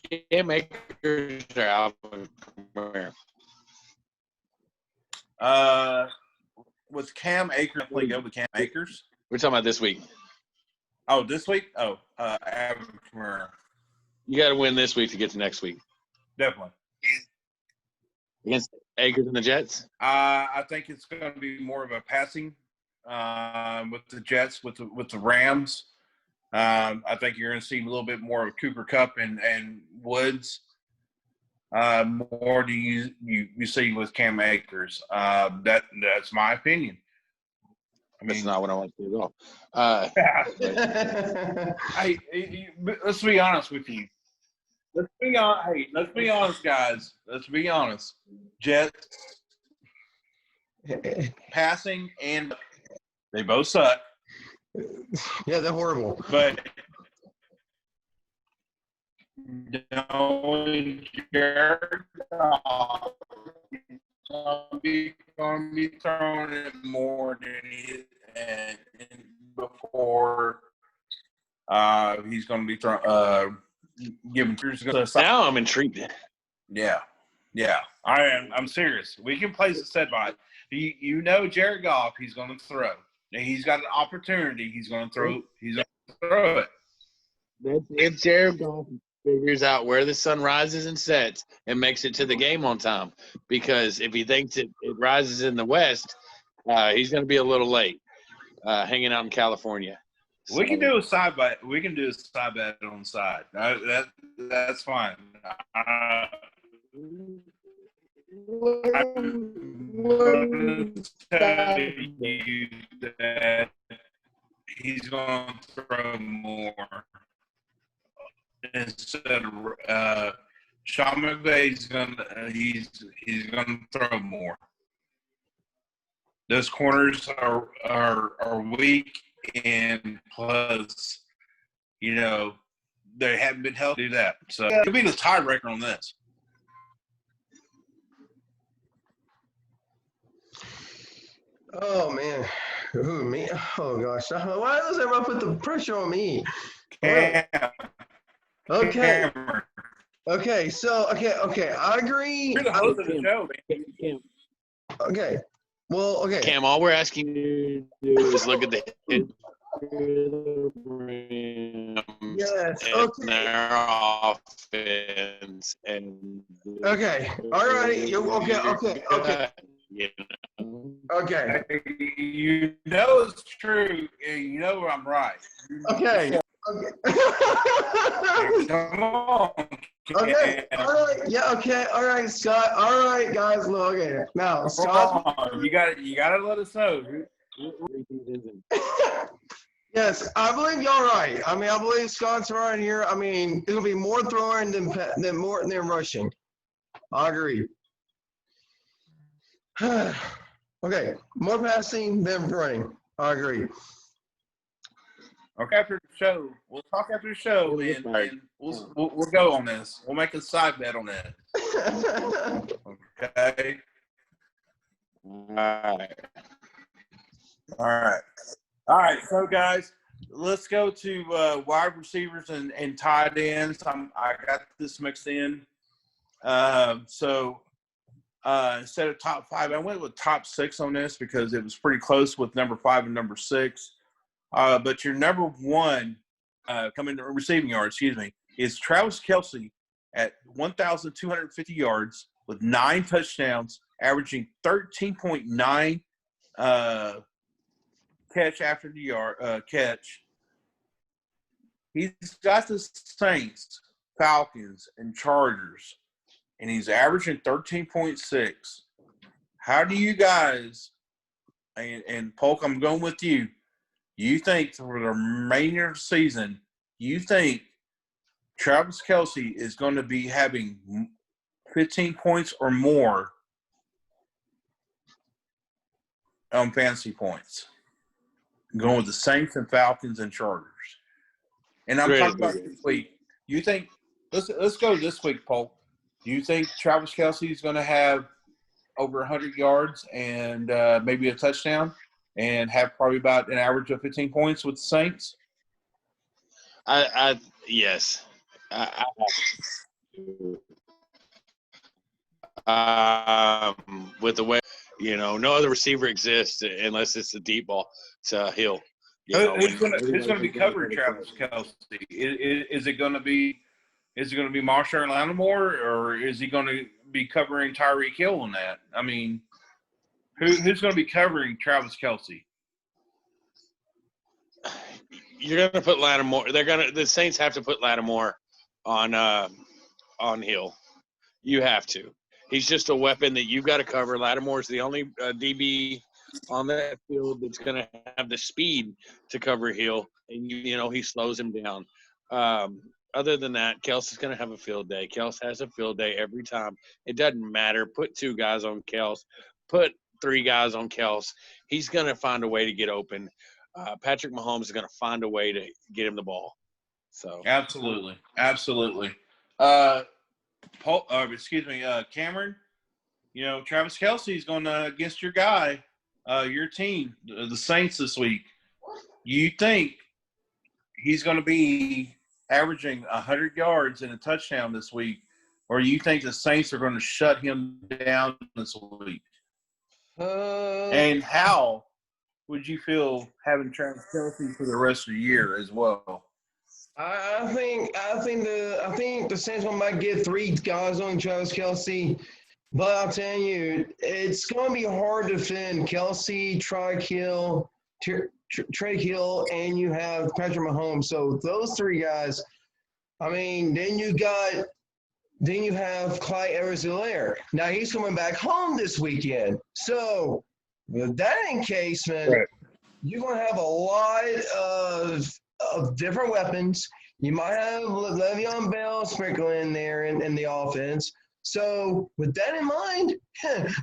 Cam Akers or Alvin Kamara? With Cam Akers, I go with Cam Akers. We're talking about this week. Oh, this week? Oh, Alvin Kamara. You got to win this week to get to next week. Definitely. Against Akers and the Jets? I think it's going to be more of a passing with the Jets, with the Rams. I think you're going to see a little bit more of Cooper Kupp and Woods. More do you see with Cam Akers. That's my opinion. I mean, that's not what I want to do at all. Let's be honest with you. Let's be honest, guys. Let's be honest. Jets passing and they both suck. Yeah, they're horrible. But Jared Goff going to be throwing it more than he before. He's going to be giving. Now I'm intrigued. Yeah. I'm serious. We can place a set by it. You know, Jared Goff, he's going to throw. He's got an opportunity. He's going to throw. He's going to throw it. That's if Jared Goff figures out where the sun rises and sets and makes it to the game on time. Because if he thinks it rises in the west, he's going to be a little late hanging out in California. We can do a side bet. We can do a side bet on the side. That's fine. I'm going to tell you that he's going to throw more instead of Sean McVay's going to he's going to throw more. Those corners are weak, and plus, you know, they haven't been healthy to do that. So he'll be the tiebreaker on this. Oh man, who me? Oh gosh, why does everyone put the pressure on me? Cam. Okay, Cameron. okay, so okay, I agree. You're the host of the show, man. Okay, well, okay. Cam, all we're asking you to do is look at the Yes, and okay. their offense and Okay, all right. Okay. You know? Okay. You know it's true. You know I'm right. Okay. Come on. Okay. All right. Yeah. Okay. All right, Scott. All right, guys. Look. Okay. Now, Scott. You got to let us know. Yes, I believe y'all right. I mean, I believe Scott's right here. I mean, it'll be more throwing than rushing. I agree. Okay, more passing than running. I agree. Okay, after the show, we'll talk after the show, and we'll go on this. We'll make a side bet on that. Okay. All right. So, guys, let's go to wide receivers and tight ends. I got this mixed in. Instead of top 5, I went with top 6 on this because it was pretty close with number 5 and number 6. But your number 1 coming to receiving yards, is Travis Kelce at 1,250 yards with 9 touchdowns, averaging 13.9 catch after the catch. He's got the Saints, Falcons, and Chargers, and he's averaging 13.6. How do you guys, and Polk, I'm going with you, you think for the remainder of the season, you think Travis Kelce is going to be having 15 points or more on fantasy points? I'm going with the Saints and Falcons and Chargers. And I'm talking about this week. You think let's go this week, Polk. Do you think Travis Kelce is going to have over 100 yards and maybe a touchdown and have probably about an average of 15 points with the Saints? Yes. With the way, no other receiver exists unless it's a deep ball to Hill. Who's going to be covering Travis Kelce? Is it going to be Marshawn Lattimore, or is he going to be covering Tyreek Hill on that? I mean, who's going to be covering Travis Kelce? You're going to put Lattimore. The Saints have to put Lattimore on Hill. You have to. He's just a weapon that you've got to cover. Lattimore's the only DB on that field that's going to have the speed to cover Hill, and he slows him down. Other than that, Kelce's going to have a field day. Kelce has a field day every time. It doesn't matter. Put 2 guys on Kelce. Put 3 guys on Kelce. He's going to find a way to get open. Patrick Mahomes is going to find a way to get him the ball. So absolutely. Cameron. Travis Kelce is going against your guy, your team, the Saints this week. You think he's going to be averaging 100 yards and a touchdown this week, or you think the Saints are going to shut him down this week? And how would you feel having Travis Kelce for the rest of the year as well? I think the Saints might get 3 guys on Travis Kelce, but I'll tell you, it's going to be hard to defend Kelce, Trey Hill, and you have Patrick Mahomes. So those 3 guys. I mean, then you have Clyde Edwards-Helaire. Now he's coming back home this weekend. So with that in case, man, right, you're going to have a lot of different weapons. You might have Le'Veon Bell sprinkling in there in the offense. So with that in mind,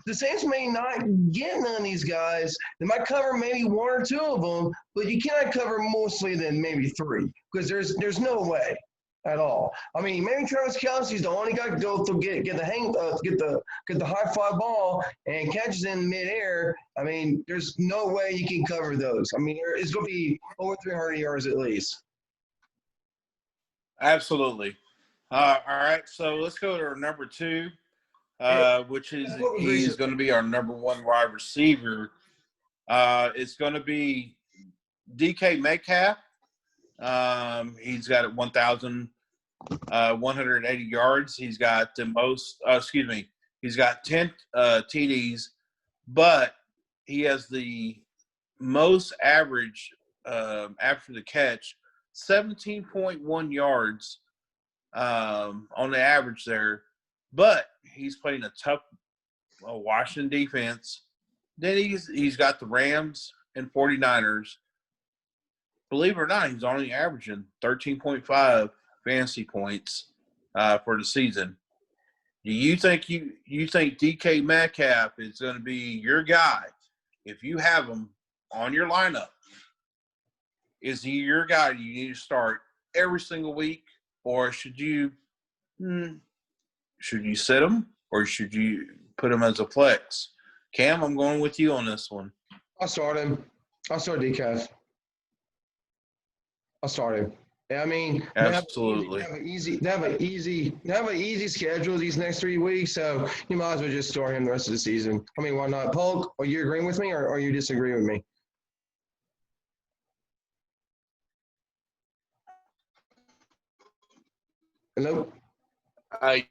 the Saints may not get none of these guys. They might cover maybe 1 or 2 of them, but you cannot cover mostly than maybe 3 because there's no way at all. I mean, maybe Travis Kelce's the only guy to go through get the high fly ball and catches in midair. I mean, there's no way you can cover those. I mean, it's going to be over 300 yards at least. Absolutely. All right, so let's go to our number 2, which is he's going to be our number 1 wide receiver. It's going to be DK Metcalf. He's got 1,180 yards. He's got the most. He's got 10 TDs, but he has the most average after the catch, 17.1 yards. On the average there, but he's playing a tough Washington defense. Then he's got the Rams and 49ers. Believe it or not, he's only averaging 13.5 fantasy points for the season. Do you think you think DK Metcalf is going to be your guy if you have him on your lineup? Is he your guy you need to start every single week? Or should you sit him, or should you put him as a flex? Cam, I'm going with you on this one. I'll start him. I'll start DK. I'll start him. I mean, absolutely. They have an easy schedule these next 3 weeks, so you might as well just start him the rest of the season. I mean, why not? Polk, are you agreeing with me, or are you disagreeing with me? Hello? I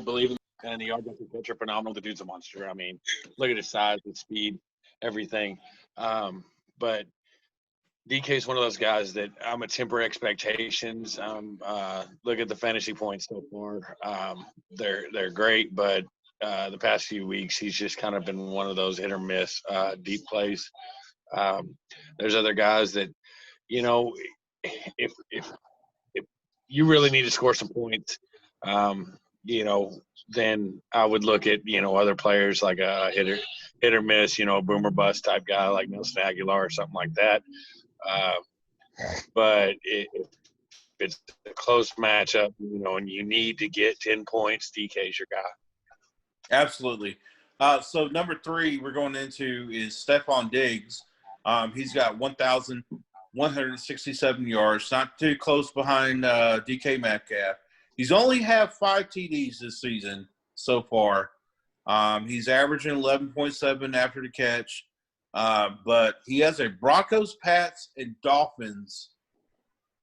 believe him, and the yards after catch are phenomenal. The dude's a monster. I mean, look at his size, his speed, everything. But DK is one of those guys that I'm going to temper expectations. Look at the fantasy points so far. They're great, but the past few weeks he's just kind of been one of those hit or miss deep plays. There's other guys that, if you really need to score some points, then I would look at, other players like a hit or miss, a boomer bust type guy like Nelson Aguilar or something like that. But if it's a close matchup, and you need to get 10 points, DK's your guy. Absolutely. So number 3 we're going into is Stephon Diggs. He's got 1,167 yards, not too close behind DK Metcalf. He's only had 5 TDs this season so far. He's averaging 11.7 after the catch. But he has a Broncos, Pats, and Dolphins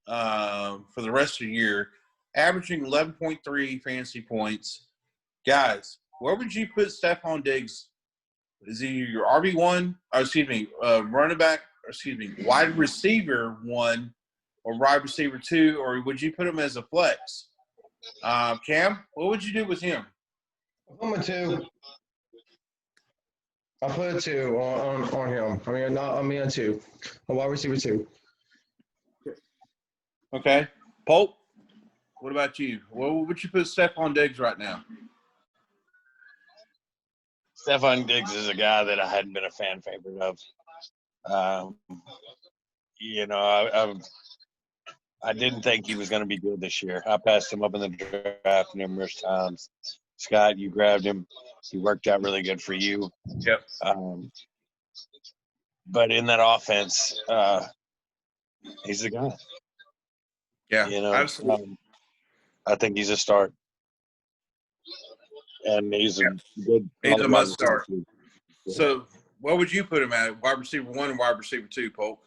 for the rest of the year, averaging 11.3 fantasy points. Guys, where would you put Stephon Diggs? Is he your RB1, running back, wide receiver 1 or wide receiver 2, or would you put him as a flex? Cam, what would you do with him? I'm a 2. I'll put a 2 on him. A 2. A wide receiver 2. Okay. Polk, what about you? Where would you put Stephon Diggs right now? Stephon Diggs is a guy that I hadn't been a fan favorite of. I didn't think he was going to be good this year. I passed him up in the draft numerous times. Scott, you grabbed him. He worked out really good for you. Yep. But in that offense, he's the guy. Yeah, absolutely. I think he's a start. And he's a good. He's a must start. So, what would you put him at? Wide receiver 1 and wide receiver 2, Polk?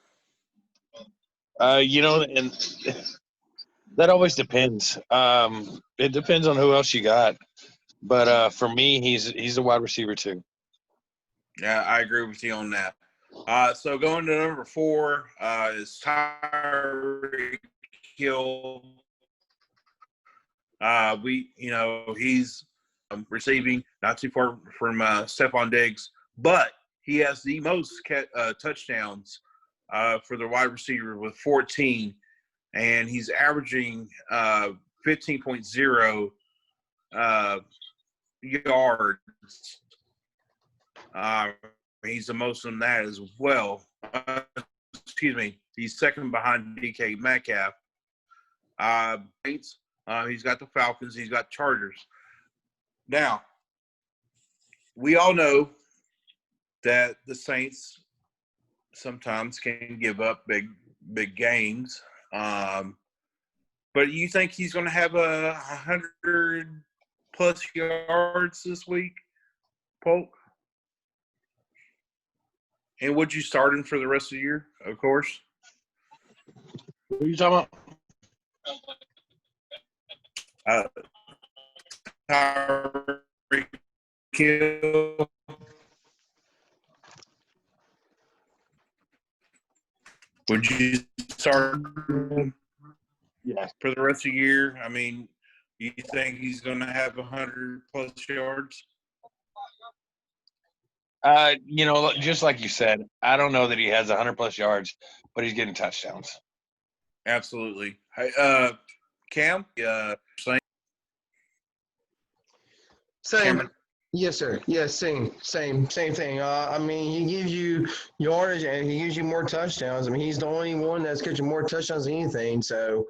And that always depends. It depends on who else you got. But for me, he's a wide receiver 2. Yeah, I agree with you on that. So going to number 4 is Tyreek Hill. He's receiving not too far from Stephon Diggs, but he has the most touchdowns for the wide receiver with 14, and he's averaging 15.0 yards. He's the most in that as well. He's second behind DK Metcalf. He's got the Falcons. He's got Chargers. Now, we all know that the Saints sometimes can give up big games. But you think he's going to have 100-plus yards this week, Polk? And would you start him for the rest of the year, of course? Who are you talking about? Tyreek Hill. Would you start him for the rest of the year? I mean, you think he's going to have 100-plus yards? Just like you said, I don't know that he has 100-plus yards, but he's getting touchdowns. Absolutely. Hey, Cam, Same. Cameron? Yes, sir. Yes, same thing. He gives you yardage and he gives you more touchdowns. I mean, he's the only one that's catching more touchdowns than anything. So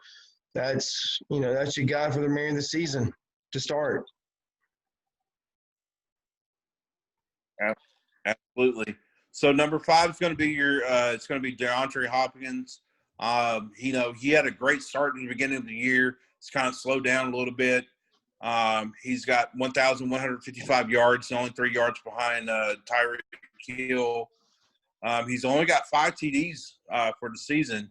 that's your guy for the remainder of the season to start. Absolutely. So number 5 is going to be it's going to be DeAndre Hopkins. He had a great start in the beginning of the year. It's kind of slowed down a little bit. He's got 1,155 yards, only 3 yards behind Tyreek Hill. He's only got 5 TDs for the season,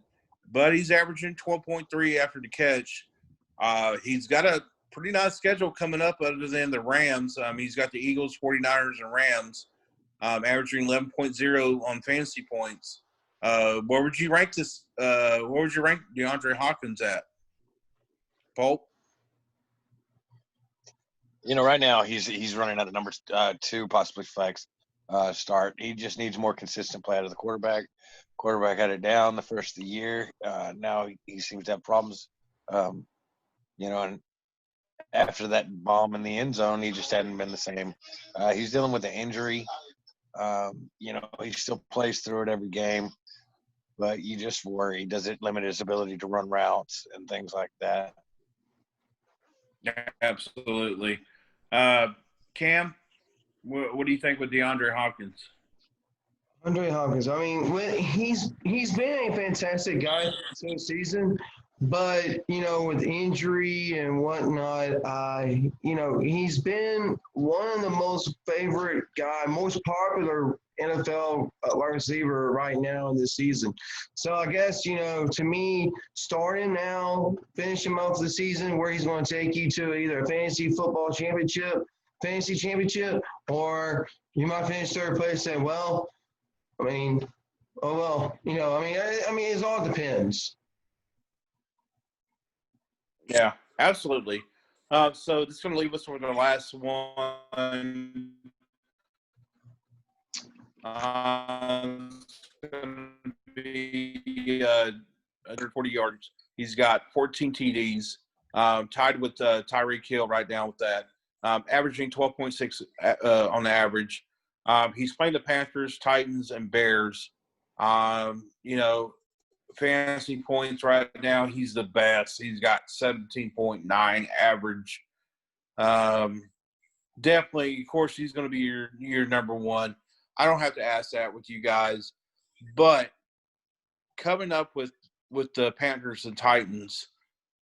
but he's averaging 12.3 after the catch. He's got a pretty nice schedule coming up other than the Rams. He's got the Eagles, 49ers, and Rams, averaging 11.0 on fantasy points. Where would you rank this? Where would you rank DeAndre Hopkins at, Paul? Right now he's running at the number 2, possibly flex start. He just needs more consistent play out of the quarterback. Quarterback had it down the first of the year. Now he seems to have problems. And after that bomb in the end zone, he just hadn't been the same. He's dealing with an injury. He still plays through it every game, but you just worry, does it limit his ability to run routes and things like that? Yeah, absolutely. Cam, what do you think with DeAndre Hopkins? DeAndre Hopkins. I mean, he's been a fantastic guy this season, But, with injury and whatnot, he's been one of the most most popular NFL wide receiver right now in this season. So I guess, to me, start him now, finish him off the season where he's going to take you to either a fantasy championship, or you might finish third place and, well, I mean, oh, well, it all depends. Yeah, absolutely. So this is going to leave us with our last one. It's going to be 140 yards. He's got 14 TDs, tied with Tyreek Hill right now with that, averaging 12.6 on the average. He's playing the Panthers, Titans, and Bears. Fantasy points right now, he's the best. He's got 17.9 average. Definitely, of course, he's going to be your number one. I don't have to ask that with you guys, but coming up with the Panthers and Titans,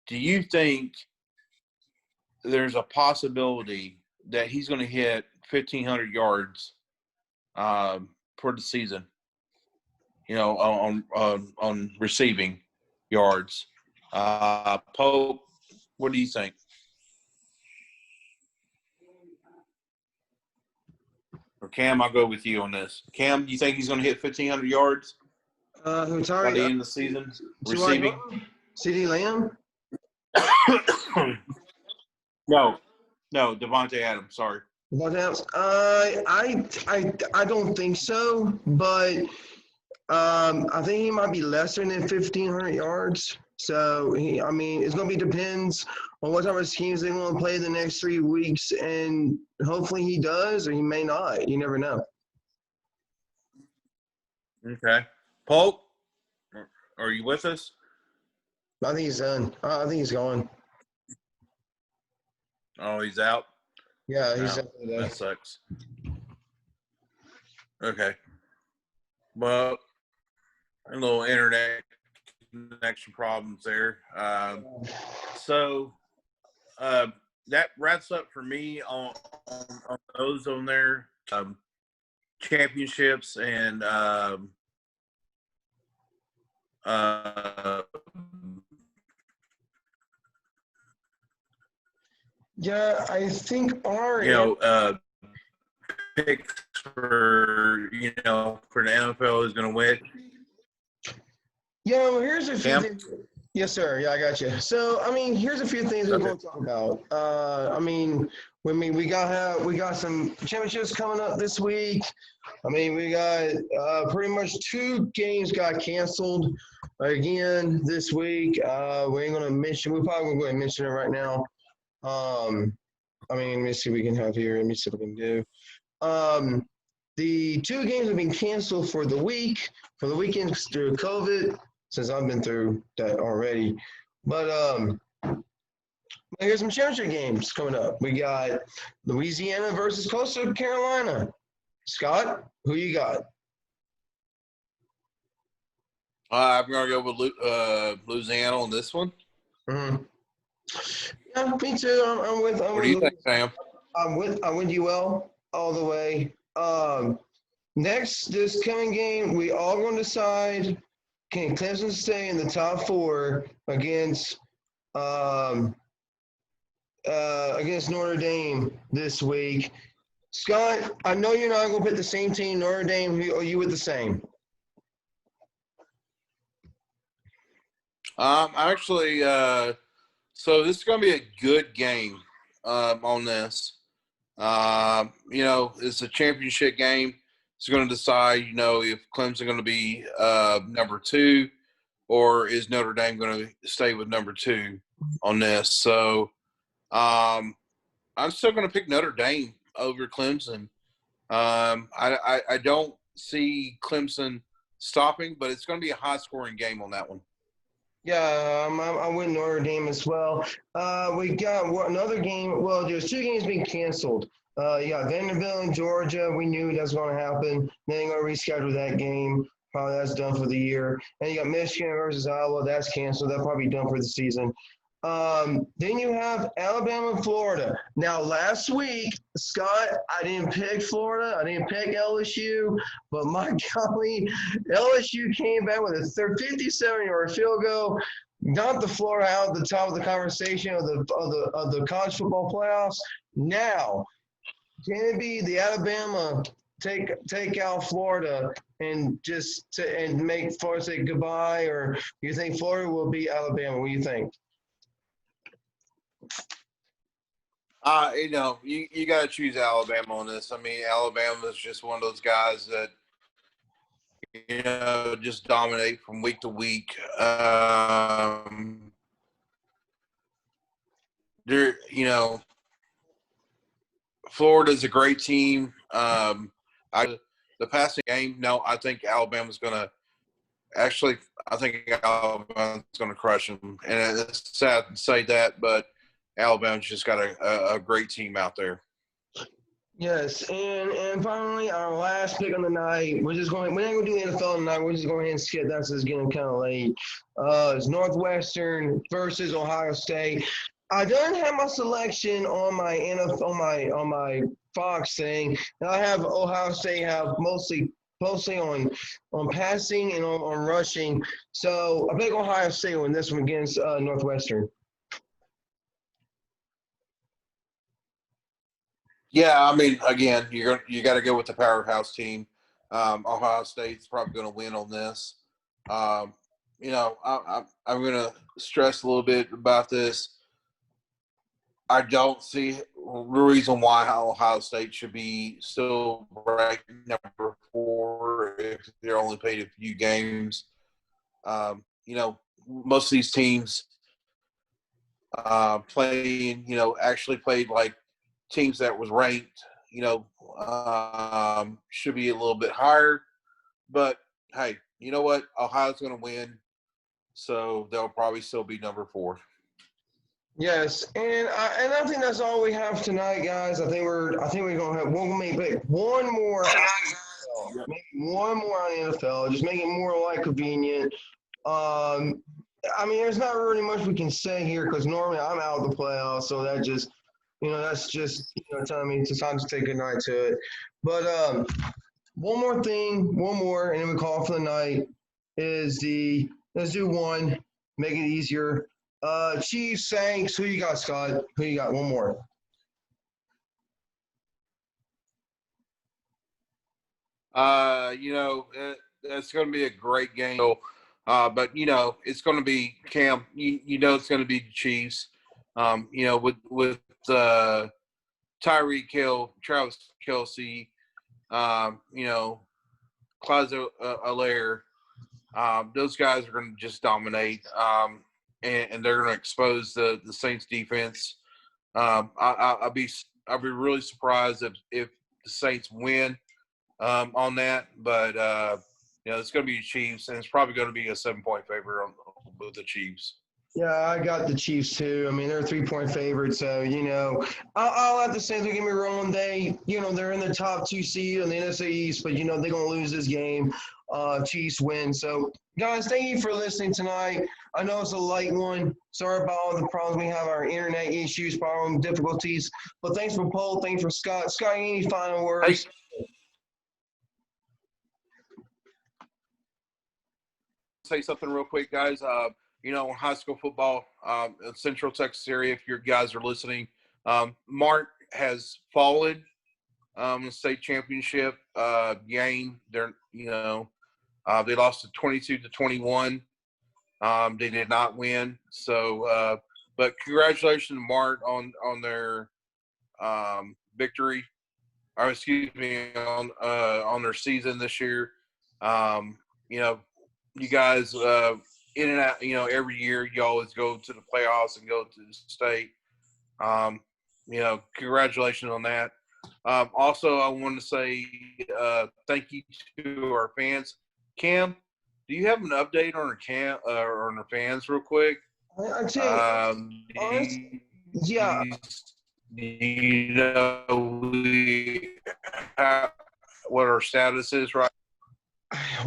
do you think there's a possibility that he's going to hit 1,500 yards for the season? On receiving yards. Pope, what do you think? Or Cam, I'll go with you on this. Cam, do you think he's going to hit 1,500 yards by the end of the season? Receiving? CeeDee Lamb? No, Devontae Adams. Sorry. Devontae Adams? I don't think so, but I think he might be lesser than 1,500 yards. So, it's going to be depends on what type of schemes they want to play the next 3 weeks, and hopefully he does, or he may not. You never know. Okay. Polk, are you with us? I think he's done. I think he's gone. Oh, he's out? Yeah, he's out. That sucks. Okay. Well, a little internet connection problems there. So that wraps up for me on those on there. Championships and yeah, I think our picks for for the NFL is going to win. Yeah, well, here's a few things. Yes, sir. Yeah, I got you. So, here's a few things we're going to talk about. We got some championships coming up this week. We got pretty much 2 games got canceled again this week. We ain't going to mention. We're probably going to go ahead and mention it right now. Let me see what we can have here. Let me see what we can do. The 2 games have been canceled for the week, for the weekend through COVID, since I've been through that already. But here's some championship games coming up. We got Louisiana versus Coastal Carolina. Scott, who you got? I'm going to go with Louisiana on this one. Mm-hmm. Yeah, me too. I'm with. What do you think, Sam? I'm with UL all the way. Next, this coming game, we all going to decide: can Clemson stay in the top 4 against Notre Dame this week? Scott, I know you're not going to pick the same team, Notre Dame. Are you with the same? Actually, so this is going to be a good game on this. It's a championship game. It's going to decide, if Clemson going to be number 2, or is Notre Dame going to stay with number 2 on this. So I'm still going to pick Notre Dame over Clemson. I don't see Clemson stopping, but it's going to be a high-scoring game on that one. Yeah, I'm with Notre Dame as well. We got another game. Well, there's 2 games being canceled. Vanderbilt and Georgia. We knew that's going to happen. They ain't going to reschedule that game. Probably that's done for the year. And you got Michigan versus Iowa. That's canceled. That'll probably be done for the season. Then you have Alabama and Florida. Now, last week, Scott, I didn't pick Florida. I didn't pick LSU. But my golly, LSU came back with a 57-yard field goal. Got the Florida out at the top of the conversation of the college football playoffs. Now, can it be the Alabama take out Florida and and make Florida say goodbye, or you think Florida will beat Alabama? What do you think? You got to choose Alabama on this. I mean, Alabama is just one of those guys that just dominate from week to week. Florida's a great team. The passing game, no, I think Alabama's going to actually. I think Alabama's going to crush them, and it's sad to say that, but Alabama's just got a great team out there. Yes, and finally, our last pick on the night. We're not going to do the NFL tonight. We're just going ahead and skip. That's just getting kind of late. It's Northwestern versus Ohio State. I don't have my selection on my NFL, on my Fox thing. And I have Ohio State have mostly on passing and on rushing. So I pick Ohio State win this one against Northwestern. Yeah, I mean, again, you got to go with the powerhouse team. Ohio State's probably going to win on this. I'm going to stress a little bit about this. I don't see the reason why Ohio State should be still ranked number 4 if they're only played a few games. Most of these teams actually played like teams that was ranked, should be a little bit higher. But, hey, you know what? Ohio's going to win, so they'll probably still be number 4. Yes, and I think that's all we have tonight, guys. I think we're gonna have maybe one more. Maybe one more on the NFL. Just make it more like convenient. I mean, there's not really much we can say here because normally I'm out of the playoffs, so that's just telling me it's time to say goodnight to it. But one more, and then we call for the night. Let's do one, make it easier. Chiefs, Saints. Who you got, Scott? Who you got? One more. That's going to be a great game. But it's going to be Cam. It's going to be the Chiefs. With Tyreek Hill, Travis Kelce, Clyde Allaire. Those guys are going to just dominate. And they're going to expose the Saints defense. I'll be really surprised if the Saints win on that, but it's going to be the Chiefs, and it's probably going to be a 7-point favorite with the Chiefs. Yeah, I got the Chiefs too. I mean, they're a 3-point favorite, so I'll have to say, don't get me wrong, they're in the top 2 seed on the NFC East, but they're going to lose this game. Chiefs win. So, guys, thank you for listening tonight. I know it's a light one. Sorry about all the problems we have, our internet issues, problem difficulties. But thanks for Paul. Thanks for Scott. Scott, any final words? Say something real quick, guys. High school football, in Central Texas area, if you guys are listening, Mark has fallen in the state championship game. They lost to 22-21. They did not win. So, but congratulations to Mark on their victory, or excuse me, on their season this year. You guys in and out. Every year you always go to the playoffs and go to the state. Congratulations on that. Also, I want to say thank you to our fans. Cam, do you have an update on our fans real quick? I tell yeah. What our status is right?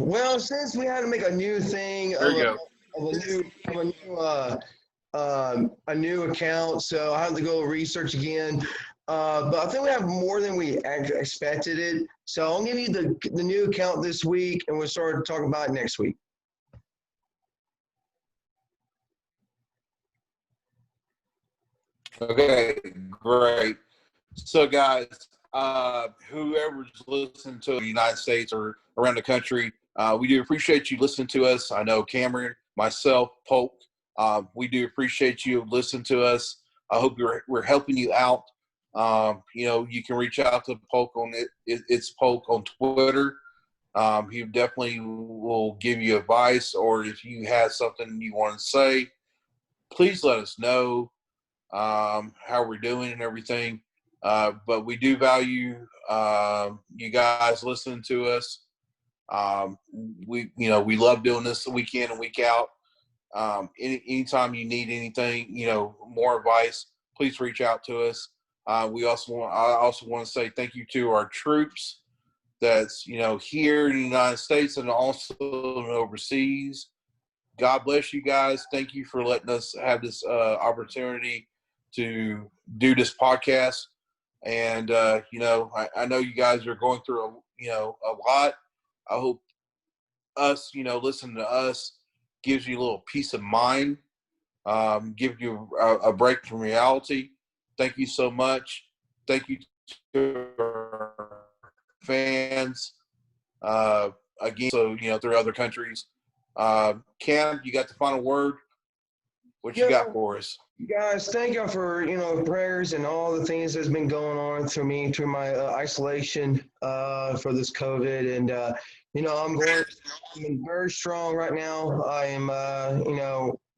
Well, since we had to make a new thing There you go. a new account, so I have to go research again. But I think we have more than we expected it. So I'll give you the new account this week, and we'll start talking about it next week. Okay, great. So, guys, whoever's listening to the United States or around the country, we do appreciate you listening to us. I know Cameron, myself, Polk, we do appreciate you listening to us. I hope we're helping you out. You can reach out to Polk on it's Polk on Twitter. He definitely will give you advice, or if you have something you want to say, please let us know how we're doing and everything. But we do value you guys listening to us. We love doing this week in and week out. Anytime you need anything, more advice, please reach out to us. I also want to say thank you to our troops that's here in the United States and also overseas. God bless you guys. Thank you for letting us have this opportunity to do this podcast. And I know you guys are going through a lot. I hope us, listening to us gives you a little peace of mind, give you a break from reality. Thank you so much. Thank you to our fans. Again, so through other countries. Cam, you got the final word? What you got for us? Guys, thank you for prayers and all the things that's been going on through me through my isolation for this COVID, and I'm very strong right now. I am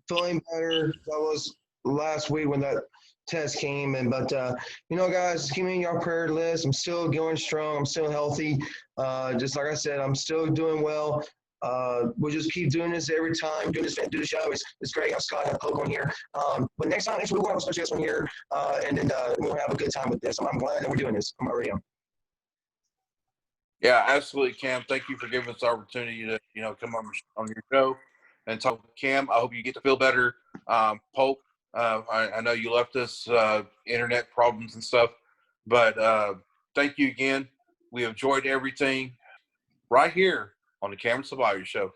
feeling better. That was last week when that test came, and but guys, keep me in your prayer list. I'm still going strong. I'm still healthy. Just like I said, I'm still doing well. We'll just keep doing this every time. Do the show. It's great. I'm Scott. I have Poke on here. But next week we'll have a special guest on here, and then we'll have a good time with this. I'm glad that we're doing this. I'm already on. Yeah, absolutely, Cam. Thank you for giving us the opportunity to come on your show and talk with Cam. I hope you get to feel better. Poke, I know you left us internet problems and stuff, but thank you again. We enjoyed everything right here on the Cameron Survivor Show.